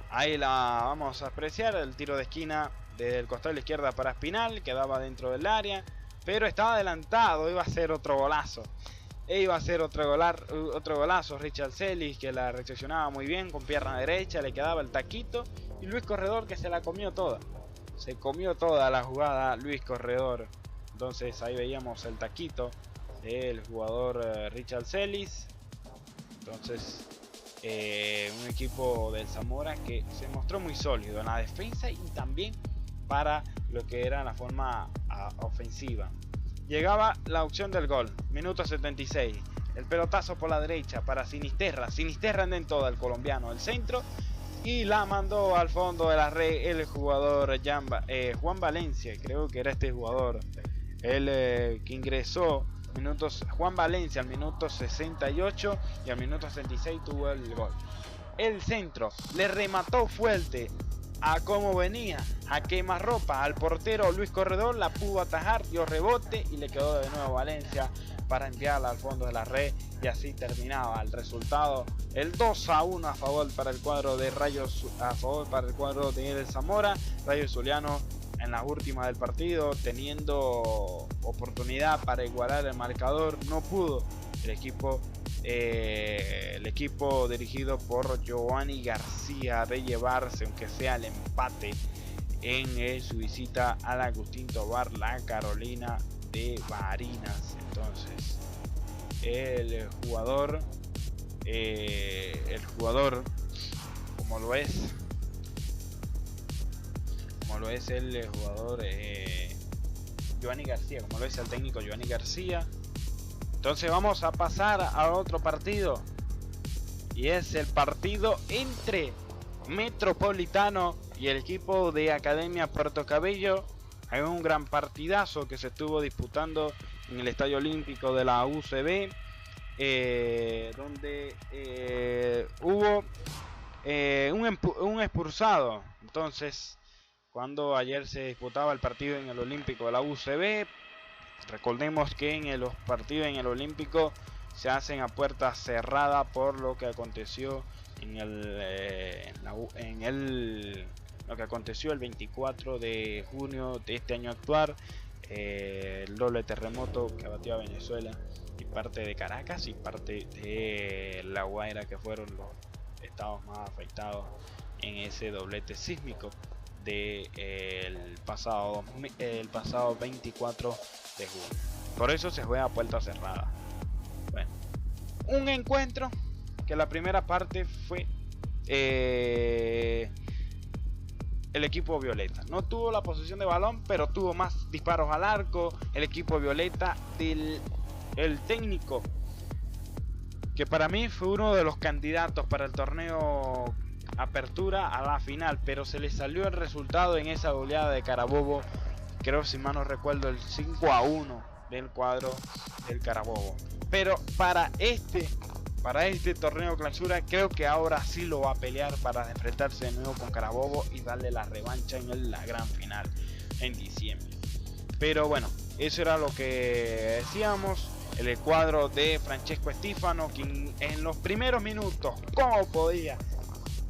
Ahí la vamos a apreciar, el tiro de esquina desde el costado de la izquierda para Espinal, quedaba dentro del área, pero estaba adelantado, iba a ser otro golazo. Iba a ser otro golazo. Richard Celis, que la recepcionaba muy bien con pierna derecha, le quedaba el taquito, y Luis Corredor, que se la comió toda. Se comió toda la jugada Luis Corredor. Entonces ahí veíamos el taquito del jugador Richard Celis. Entonces un equipo del Zamora que se mostró muy sólido en la defensa y también para lo que era la forma ofensiva. Llegaba la opción del gol, minuto 76, el pelotazo por la derecha para Sinisterra en toda, el colombiano, el centro, y la mandó al fondo de la red el jugador Juan Valencia, creo que era este jugador, que ingresó Juan Valencia al minuto 68, y al minuto 66 tuvo el gol. El centro le remató fuerte a como venía, a quemarropa al portero Luis Corredor, la pudo atajar, dio rebote y le quedó de nuevo Valencia para enviarla al fondo de la red, y así terminaba el resultado, el 2-1 a favor para el cuadro de El Zamora. Rayo Zuliano en la última del partido, teniendo oportunidad para igualar el marcador, no pudo. El equipo dirigido por Giovanni García de llevarse, aunque sea el empate, en su visita al Agustín Tobar La Carolina de Barinas. Entonces el jugador como lo es el jugador Giovanni García, como lo es el técnico Giovanni García. Entonces vamos a pasar a otro partido, y es el partido entre Metropolitano y el equipo de Academia Puerto Cabello. Hay un gran partidazo que se estuvo disputando en el Estadio Olímpico de la UCB, donde hubo un expulsado. Entonces, cuando ayer se disputaba el partido en el Olímpico de la UCB, recordemos que en los partidos en el Olímpico se hacen a puerta cerrada por lo que aconteció lo que aconteció el 24 de junio de este año actual, el doble terremoto que abatió a Venezuela y parte de Caracas y parte de La Guaira, que fueron los estados más afectados en ese doblete sísmico del pasado 24 de junio. Por eso se juega a puerta cerrada. Bueno, un encuentro que la primera parte fue el equipo violeta no tuvo la posesión de balón, pero tuvo más disparos al arco. El equipo violeta el técnico, que para mí fue uno de los candidatos para el torneo Apertura a la final, pero se le salió el resultado en esa goleada de Carabobo. Creo, si mal no recuerdo, el 5-1 del cuadro del Carabobo. Pero para este torneo clausura, creo que ahora sí lo va a pelear para enfrentarse de nuevo con Carabobo y darle la revancha en la gran final en diciembre. Pero bueno, eso era lo que decíamos. El cuadro de Francesco Estífano, quien en los primeros minutos, como podía,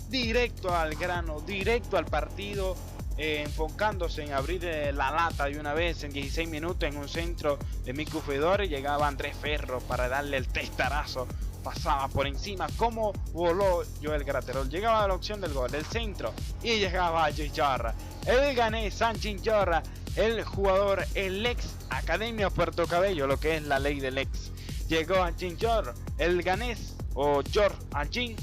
directo al grano, directo al partido, enfocándose en abrir la lata de una vez. En 16 minutos, en un centro de Miku Fedore, llegaba Andrés Ferro para darle el testarazo. Pasaba por encima, como voló Joel Graterol. Llegaba a la opción del gol, del centro, y llegaba a Chinchorra. El ganés Sanchin Chorra, el jugador, el ex Academia Puerto Cabello, lo que es la ley del ex. Llegó a Chinchorra, el ganés, o George Anchin,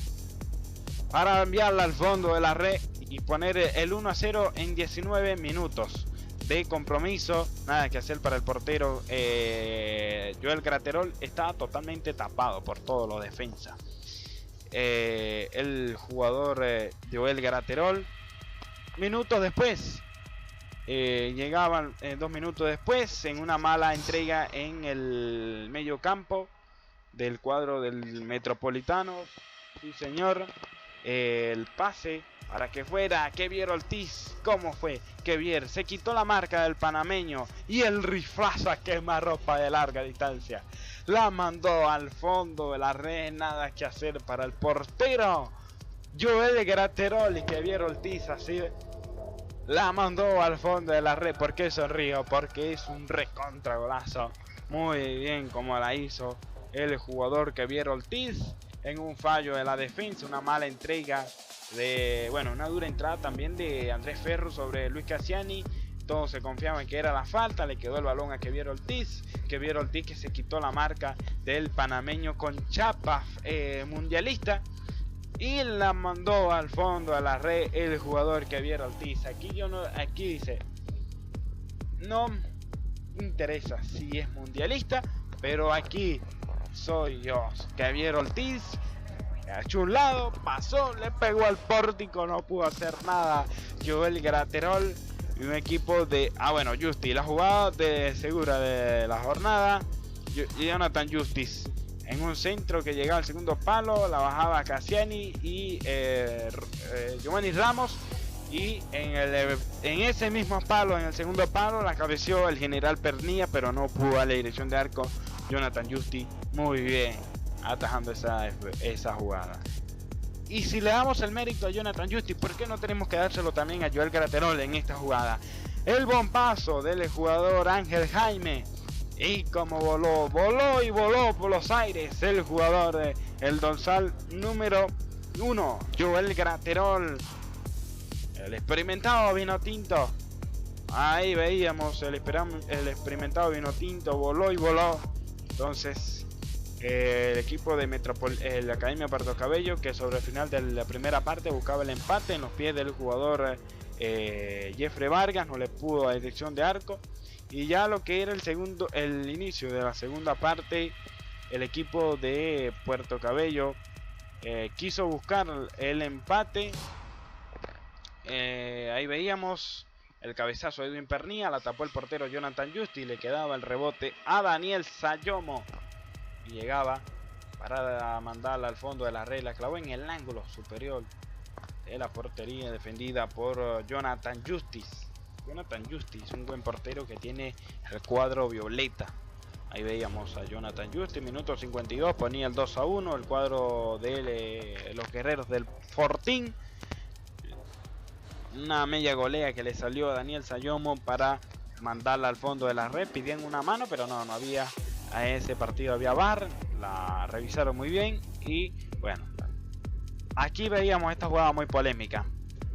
para enviarla al fondo de la red y poner el 1-0 en 19 minutos de compromiso. Nada que hacer para el portero. Joel Graterol estaba totalmente tapado por todos los defensas. El jugador Joel Graterol, minutos después, llegaban 2 minutos después, en una mala entrega en el medio campo del cuadro del Metropolitano. Sí, señor. El pase para que fuera Kevier Ortiz. ¿Cómo fue? Kevier se quitó la marca del panameño y el riflazo a quemarropa de larga distancia la mandó al fondo de la red. Nada que hacer para el portero Joel Graterol, y Kevier Ortiz así la mandó al fondo de la red. ¿Por qué sonrío? Porque es un recontra golazo. Muy bien como la hizo el jugador Kevier Ortiz en un fallo de la defensa, una mala entrega una dura entrada también de Andrés Ferro sobre Luis Cassiani. Todos se confiaban que era la falta, le quedó el balón a Kevier Ortiz. Kevier Ortiz, que se quitó la marca del panameño con chapa mundialista y la mandó al fondo a la red el jugador Kevier Ortiz. Aquí dice, no interesa si es mundialista, pero aquí soy yo. Kevier Ortiz echó un lado, pasó, le pegó al pórtico, no pudo hacer nada Joel Graterol y un equipo de Justi. La jugada de segura de la jornada, Jonathan Justice en un centro que llegaba al segundo palo, la bajaba Cassiani y Giovanni Ramos, y en ese mismo palo, en el segundo palo, la cabeció el general Pernilla, pero no pudo a la dirección de arco Jonathan Justi. Muy bien atajando esa jugada. Y si le damos el mérito a Jonathan Justi, ¿por qué no tenemos que dárselo también a Joel Graterol en esta jugada? El bombazo del jugador Ángel Jaime, y como voló por los aires el jugador el dorsal número 1, Joel Graterol, el experimentado vino tinto, ahí veíamos el experimentado vino tinto, voló y voló. Entonces el equipo de la Academia Puerto Cabello, que sobre el final de la primera parte buscaba el empate en los pies del jugador Jeffrey Vargas, no le pudo a dirección de arco. Y ya lo que era el inicio de la segunda parte, el equipo de Puerto Cabello quiso buscar el empate. Ahí veíamos el cabezazo de Edwin Pernía, la tapó el portero Jonathan Justi, le quedaba el rebote a Daniel Sayomo y llegaba para mandarla al fondo de la red, la clavó en el ángulo superior de la portería defendida por Jonathan Justice. Jonathan Justice, un buen portero que tiene el cuadro violeta. Ahí veíamos a Jonathan Justice, minuto 52, ponía el 2-1, el cuadro de los guerreros del Fortín. Una media golea que le salió a Daniel Sayomo para mandarla al fondo de la red. Pidían una mano, pero no había. A ese partido había VAR, la revisaron muy bien. Y bueno, aquí veíamos esta jugada muy polémica,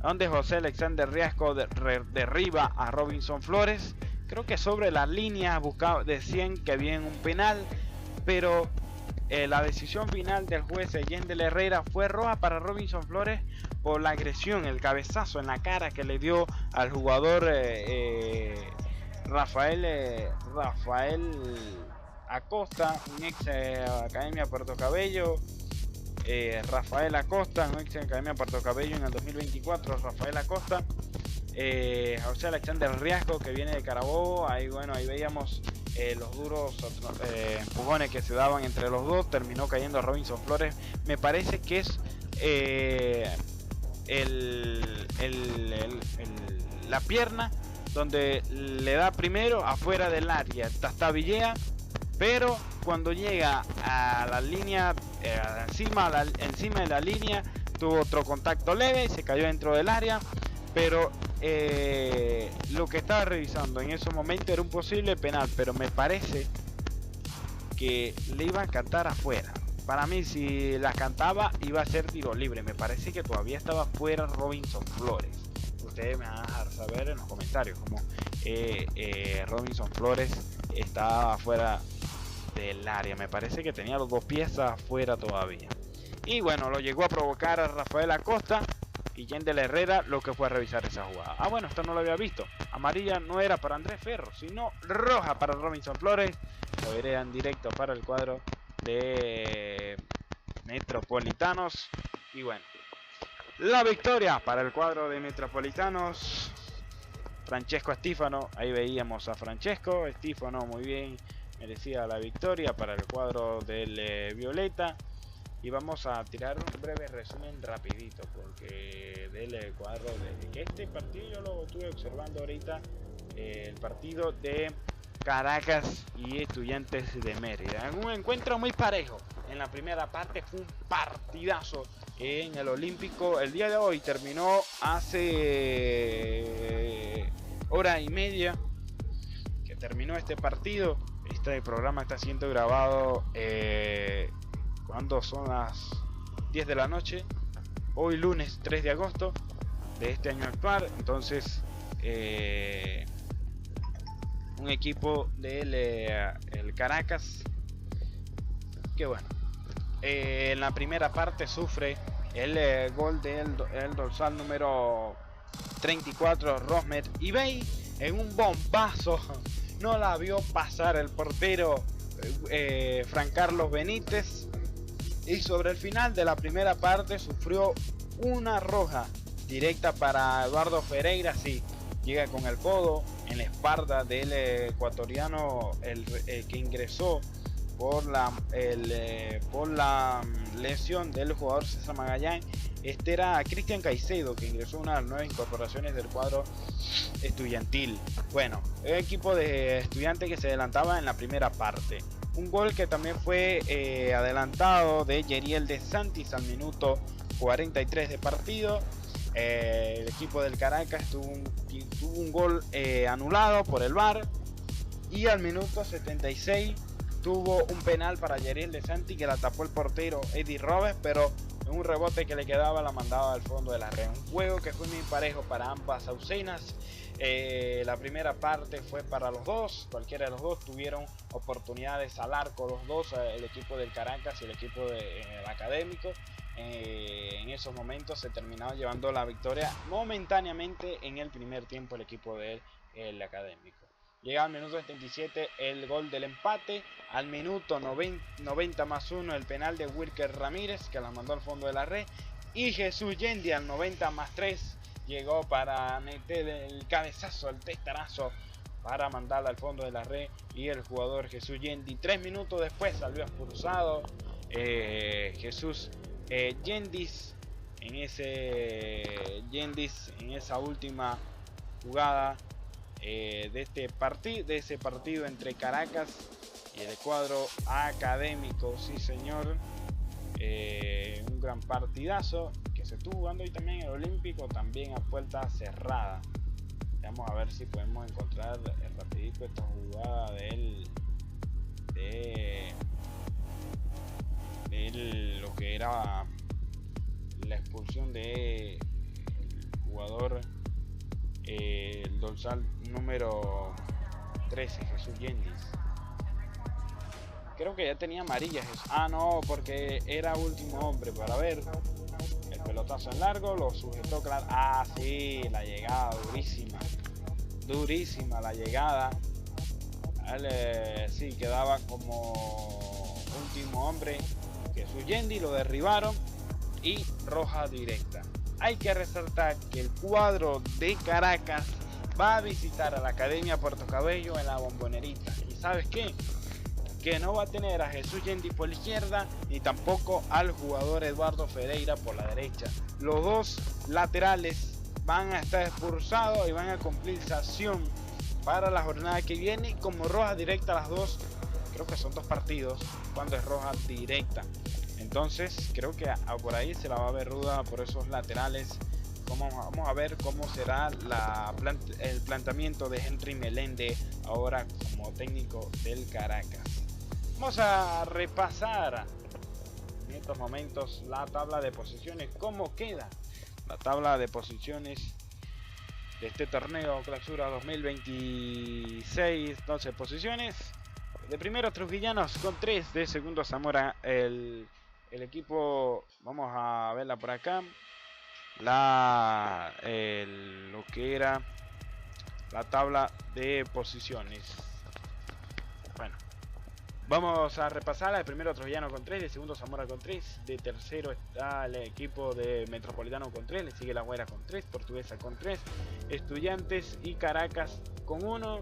donde José Alexander Riasco derriba a Robinson Flores. Creo que sobre la línea decían que había un penal, pero la decisión final del juez Yendel Herrera fue roja para Robinson Flores por la agresión, el cabezazo en la cara que le dio al jugador Rafael Acosta, un ex Academia Puerto Cabello. Rafael Acosta, un ex Academia Puerto Cabello en el 2024. Rafael Acosta, José Alexander Riasco, que viene de Carabobo. Ahí veíamos los duros empujones que se daban entre los dos. Terminó cayendo a Robinson Flores. Me parece que es la pierna donde le da primero afuera del área, tastabillea, pero cuando llega a la línea, encima de la línea, tuvo otro contacto leve y se cayó dentro del área. Pero lo que estaba revisando en ese momento era un posible penal, pero me parece que le iba a cantar afuera. Para mí, si la cantaba, iba a ser tiro libre. Me parece que todavía estaba fuera Robinson Flores. Ustedes me van a dejar saber en los comentarios cómo Robinson Flores estaba fuera del área. Me parece que tenía los dos pies afuera todavía. Y bueno, lo llegó a provocar a Rafael Acosta. Y Yendel Herrera lo que fue a revisar esa jugada. Ah, bueno, esto no lo había visto. Amarilla no era para Andrés Ferro, sino roja para Robinson Flores. Lo veré en directo para el cuadro de Metropolitanos. Y bueno, la victoria para el cuadro de Metropolitanos. Francesco Estífano, ahí veíamos a Francesco Estífano, muy bien, merecía la victoria para el cuadro del Violeta. Y vamos a tirar un breve resumen rapidito, porque del cuadro de que este partido yo lo estuve observando ahorita, el partido de Caracas y Estudiantes de Mérida. Un encuentro muy parejo. En la primera parte fue un partidazo en el Olímpico. El día de hoy terminó hace hora y media que terminó este partido. Este programa está siendo grabado cuando son las 10 de la noche, hoy lunes 3 de agosto de este año actual. Entonces un equipo del el Caracas que bueno, en la primera parte sufre el gol del dorsal número 34 Rosmer Ibey en un bombazo. No la vio pasar el portero Fran Carlos Benítez. Y sobre el final de la primera parte sufrió una roja directa para Eduardo Ferreira. Sí, llega con el codo en la espalda del ecuatoriano, que ingresó por la lesión del jugador César Magallanes. Este era Cristian Caicedo, que ingresó una de las nuevas incorporaciones del cuadro estudiantil. Bueno, el equipo de Estudiantes que se adelantaba en la primera parte. Un gol que también fue adelantado de Yeriel de Santis al minuto 43 de partido. El equipo del Caracas tuvo un gol anulado por el VAR. Y al minuto 76 tuvo un penal para Yeriel de Santis, que la tapó el portero Eddie Robes, pero en un rebote que le quedaba la mandaba al fondo de la red. Un juego que fue muy parejo para ambas ausenas. La primera parte fue para los dos, cualquiera de los dos tuvieron oportunidades al arco, los dos, el equipo del Caracas y el equipo del Académico. En esos momentos se terminaba llevando la victoria momentáneamente en el primer tiempo el equipo del Académico. Llega al minuto 77 el gol del empate, al minuto 90 más 1 el penal de Wilker Ramírez que la mandó al fondo de la red, y Jesús Yendi al 90 más 3 llegó para meter el cabezazo, el testarazo para mandarla al fondo de la red, y el jugador Jesús Yendi 3 minutos después salió expulsado. Jesús Yendis en esa última jugada de ese partido entre Caracas y el cuadro Académico. Sí, señor, un gran partidazo que se estuvo jugando hoy también en el Olímpico, también a puerta cerrada. Vamos a ver si podemos encontrar rapidito esta jugada de lo que era la expulsión de el jugador, el dorsal número 13, Jesús Yendis. Creo que ya tenía amarilla Jesús. Ah, no, porque era último hombre. Para ver, el pelotazo en largo lo sujetó claro. Ah, sí, la llegada durísima la llegada. Sí, quedaba como último hombre Jesús Yendi, lo derribaron y roja directa. Hay que resaltar que el cuadro de Caracas va a visitar a la Academia Puerto Cabello en la Bombonerita. ¿Y sabes qué? Que no va a tener a Jesús Yendi por la izquierda ni tampoco al jugador Eduardo Ferreira por la derecha. Los dos laterales van a estar expulsados y van a cumplir sanción para la jornada que viene como roja directa las dos. Creo que son 2 partidos cuando es roja directa. Entonces creo que por ahí se la va a ver ruda por esos laterales. Vamos a ver cómo será el planteamiento de Henry Melende ahora como técnico del Caracas. Vamos a repasar en estos momentos la tabla de posiciones. ¿Cómo queda la tabla de posiciones de este torneo Clausura 2026? 12 posiciones. De primero Trujillanos con 3, de segundo Zamora el equipo, vamos a verla por acá, lo que era la tabla de posiciones. Bueno, vamos a repasarla. De primero Trujillano con 3, de segundo Zamora con 3, de tercero está el equipo de Metropolitano con 3, le sigue La Guaira con 3, Portuguesa con 3, Estudiantes y Caracas con 1,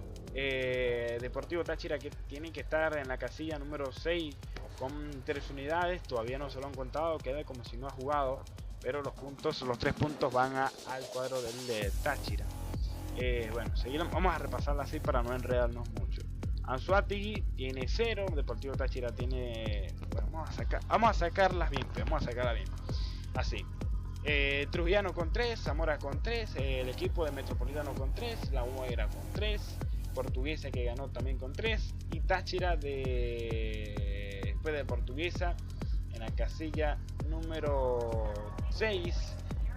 Deportivo Táchira que tiene que estar en la casilla número 6 con 3 unidades, todavía no se lo han contado, queda como si no ha jugado, pero los 3 puntos van al cuadro del Táchira. Bueno, seguimos, vamos a repasarla así para no enredarnos mucho. Anzoátegui tiene 0, Deportivo Táchira tiene... Bueno, vamos a sacarlas bien, así. Trujillano con 3, Zamora con 3, el equipo de Metropolitano con 3, La Guaira con 3, Portuguesa que ganó también con 3, y Táchira después de Portuguesa en la casilla número 6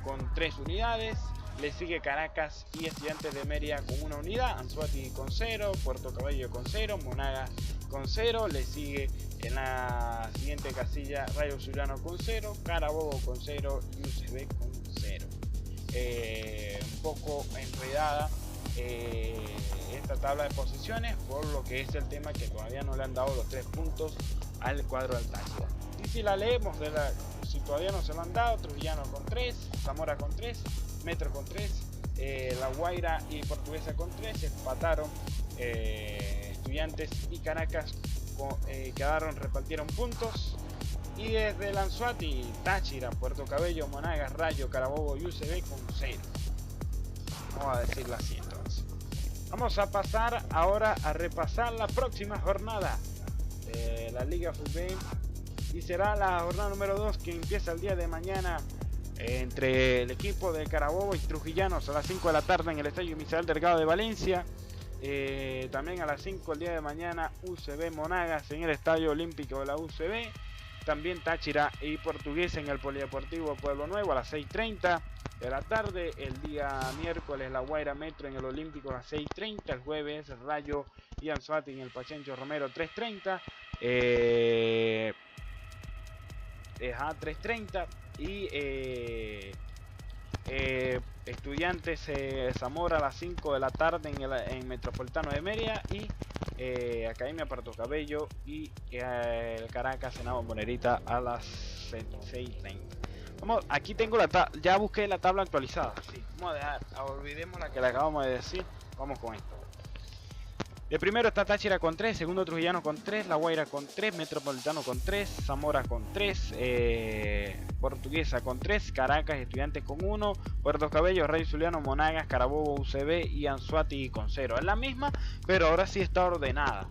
con 3 unidades. Le sigue Caracas y Estudiantes de Mérida con 1 unidad, Anzoátegui con 0, Puerto Cabello con 0, Monagas con 0, le sigue en la siguiente casilla Rayo Zuliano con 0, Carabobo con 0 y UCB con 0. Un poco enredada esta tabla de posiciones por lo que es el tema que todavía no le han dado los 3 puntos al cuadro del Táchira. Y si la leemos, si todavía no se lo han dado, Trujillano con 3, Zamora con 3, Metro con 3, La Guaira y Portuguesa con 3, empataron. Estudiantes y Caracas repartieron puntos. Y desde el Anzoátegui, Táchira, Puerto Cabello, Monagas, Rayo, Carabobo y UCB con 0. Vamos a decirlo así entonces. Vamos a pasar ahora a repasar la próxima jornada de la Liga Fútbol. Y será la jornada número 2 que empieza el día de mañana entre el equipo de Carabobo y Trujillanos a las 5 de la tarde en el Estadio Misael Delgado de Valencia. También a las 5 el día de mañana UCB Monagas en el Estadio Olímpico de la UCB. También Táchira y Portuguesa en el Polideportivo Pueblo Nuevo a las 6:30 de la tarde. El día miércoles La Guaira Metro en el Olímpico a las 6:30. El jueves Rayo y Anzoátegui en el Pachencho Romero 3:30. 3:30. Y Estudiantes Zamora a las 5 de la tarde en Metropolitano de Mérida. Y Academia Puerto Cabello y el Caracas en Bombonera a las 6:30. Vamos, aquí tengo ya busqué la tabla actualizada. Sí, vamos a dejar, olvidemos la que le acabamos de decir. Vamos con esto. De primero está Táchira con 3, segundo Trujillano con 3, La Guaira con 3, Metropolitano con 3, Zamora con 3, Portuguesa con 3, Caracas y Estudiantes con 1, Puerto Cabello, Rey Zuliano, Monagas, Carabobo, UCB y Anzoátegui con 0. Es la misma, pero ahora sí está ordenada.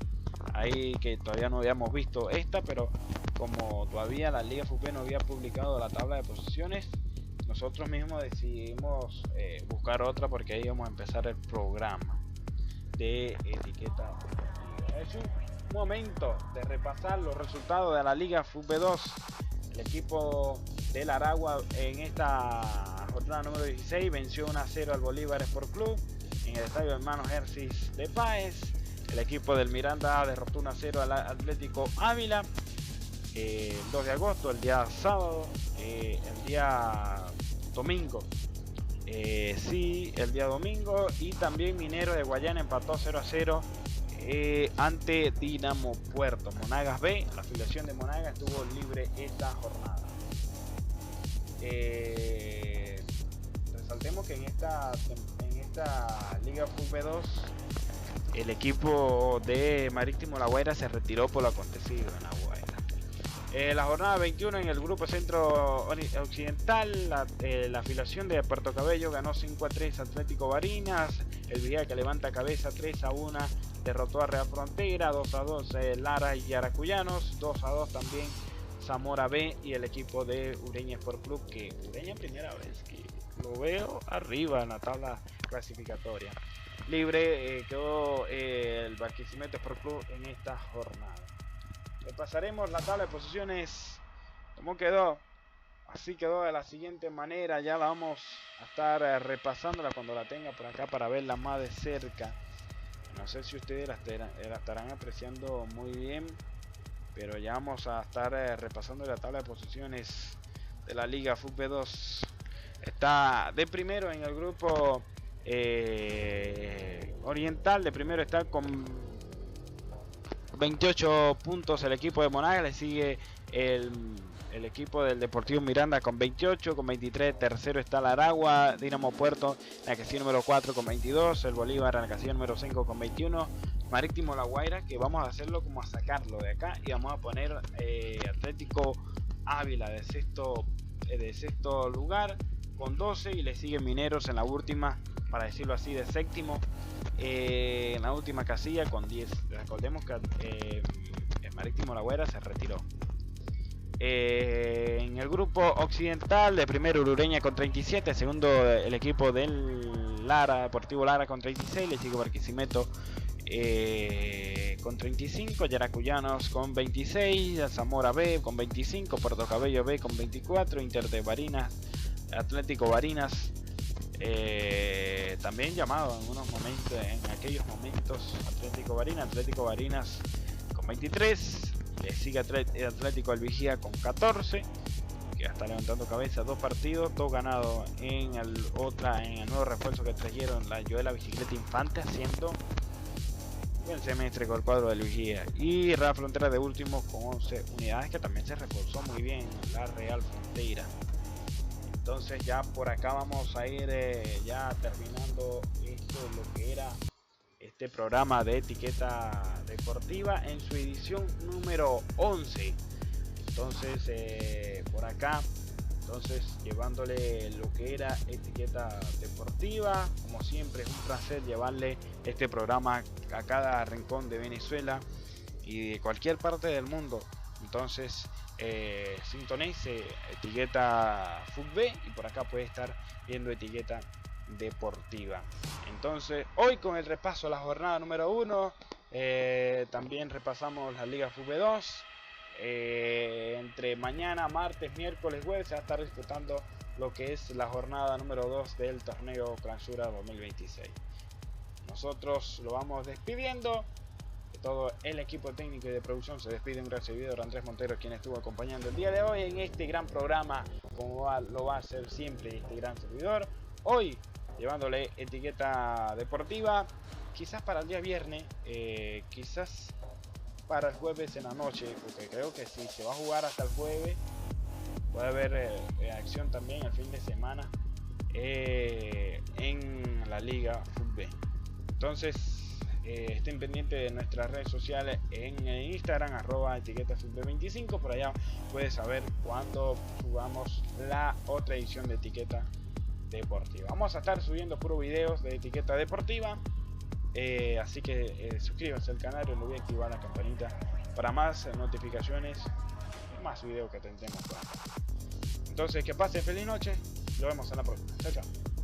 Ahí que todavía no habíamos visto esta, pero como todavía la Liga FUP no había publicado la tabla de posiciones, nosotros mismos decidimos buscar otra porque ahí vamos a empezar el programa de etiqueta. Es un momento de repasar los resultados de la Liga FUP 2. El equipo del Aragua en esta jornada número 16 venció 1-0 al Bolívar Sport Club en el estadio Hermanos Hercis de Páez. El equipo del Miranda derrotó 1-0 al Atlético Ávila el 2 de agosto, el día sábado, el día domingo. El día domingo. Y también Minero de Guayana empató 0-0 ante Dinamo Puerto. Monagas B, la afiliación de Monagas, estuvo libre esta jornada. Resaltemos que en esta Liga FUP 2 el equipo de Marítimo La Guaira se retiró por lo acontecido en La Guaira. La jornada 21 en el grupo Centro Occidental, la afiliación de Puerto Cabello ganó 5-3 Atlético Barinas. El Vigía, que levanta cabeza, 3-1 derrotó a Real Frontera. 2-2 Lara y Yaracuyanos. 2-2 también Zamora B y el equipo de Ureña Sport Club, que Ureña primera vez que lo veo arriba en la tabla clasificatoria. Libre quedó el Barquisimeto Sport Club en esta jornada. Repasaremos la tabla de posiciones como quedó. Así quedó de la siguiente manera. Ya la vamos a estar repasándola cuando la tenga por acá para verla más de cerca. No sé si ustedes la estarán apreciando muy bien, pero ya vamos a estar repasando la tabla de posiciones de la Liga FUP 2. Está de primero en el grupo oriental. De primero está con 28 puntos el equipo de Monagas. Le sigue el equipo del Deportivo Miranda con 28, con 23 tercero está el Aragua, Dinamo Puerto en la casilla número 4 con 22, el Bolívar en la casilla número 5 con 21, Marítimo La Guaira, que vamos a hacerlo como a sacarlo de acá y vamos a poner Atlético Ávila de sexto lugar con 12 y le sigue Mineros en la última, para decirlo así, de séptimo en la última casilla con 10. Recordemos que el Marítimo La Guaira se retiró. En el grupo occidental, de primero Ureña con 37, segundo el equipo del Lara, Deportivo Lara con 36, le sigue Barquisimeto con 35, Yaracuyanos con 26, Zamora B con 25, Puerto Cabello B con 24, Inter de Barinas, Atlético Barinas también llamado en aquellos momentos Atlético Barinas con 23, le sigue Atlético El Vigía con 14, que ya está levantando cabeza, 2 partidos, 2 ganados en el nuevo refuerzo que trajeron, la Joela Bicicleta Infante, haciendo buen semestre con el cuadro del Vigía, y Real Frontera de último con 11 unidades, que también se reforzó muy bien la Real Frontera. Entonces ya por acá vamos a ir ya terminando esto, lo que era este programa de etiqueta deportiva en su edición número 11. Entonces por acá, llevándole lo que era etiqueta deportiva. Como siempre es un placer llevarle este programa a cada rincón de Venezuela y de cualquier parte del mundo. Entonces sintonice etiqueta FUP y por acá puede estar viendo etiqueta deportiva. Entonces hoy con el repaso a la jornada número 1 también repasamos la Liga FUP 2, entre mañana, martes, miércoles, jueves se va a estar disputando lo que es la jornada número 2 del torneo Clausura 2026. Nosotros lo vamos despidiendo. Todo el equipo técnico y de producción se despide. Un gran servidor, Andrés Montero, quien estuvo acompañando el día de hoy en este gran programa, como lo va a hacer siempre este gran servidor. Hoy llevándole etiqueta deportiva, quizás para el día viernes, quizás para el jueves en la noche, porque creo que si se va a jugar hasta el jueves, puede haber acción también el fin de semana en la Liga Fútbol. Entonces, estén pendientes de nuestras redes sociales en Instagram, @etiquetafutbol25. Por allá puedes saber cuándo jugamos la otra edición de etiqueta deportiva. Vamos a estar subiendo puros videos de etiqueta deportiva, así que suscríbanse al canal y no olviden activar la campanita para más notificaciones y más videos que tendremos. Entonces, que pasen feliz noche, nos vemos en la próxima. Chao, chao.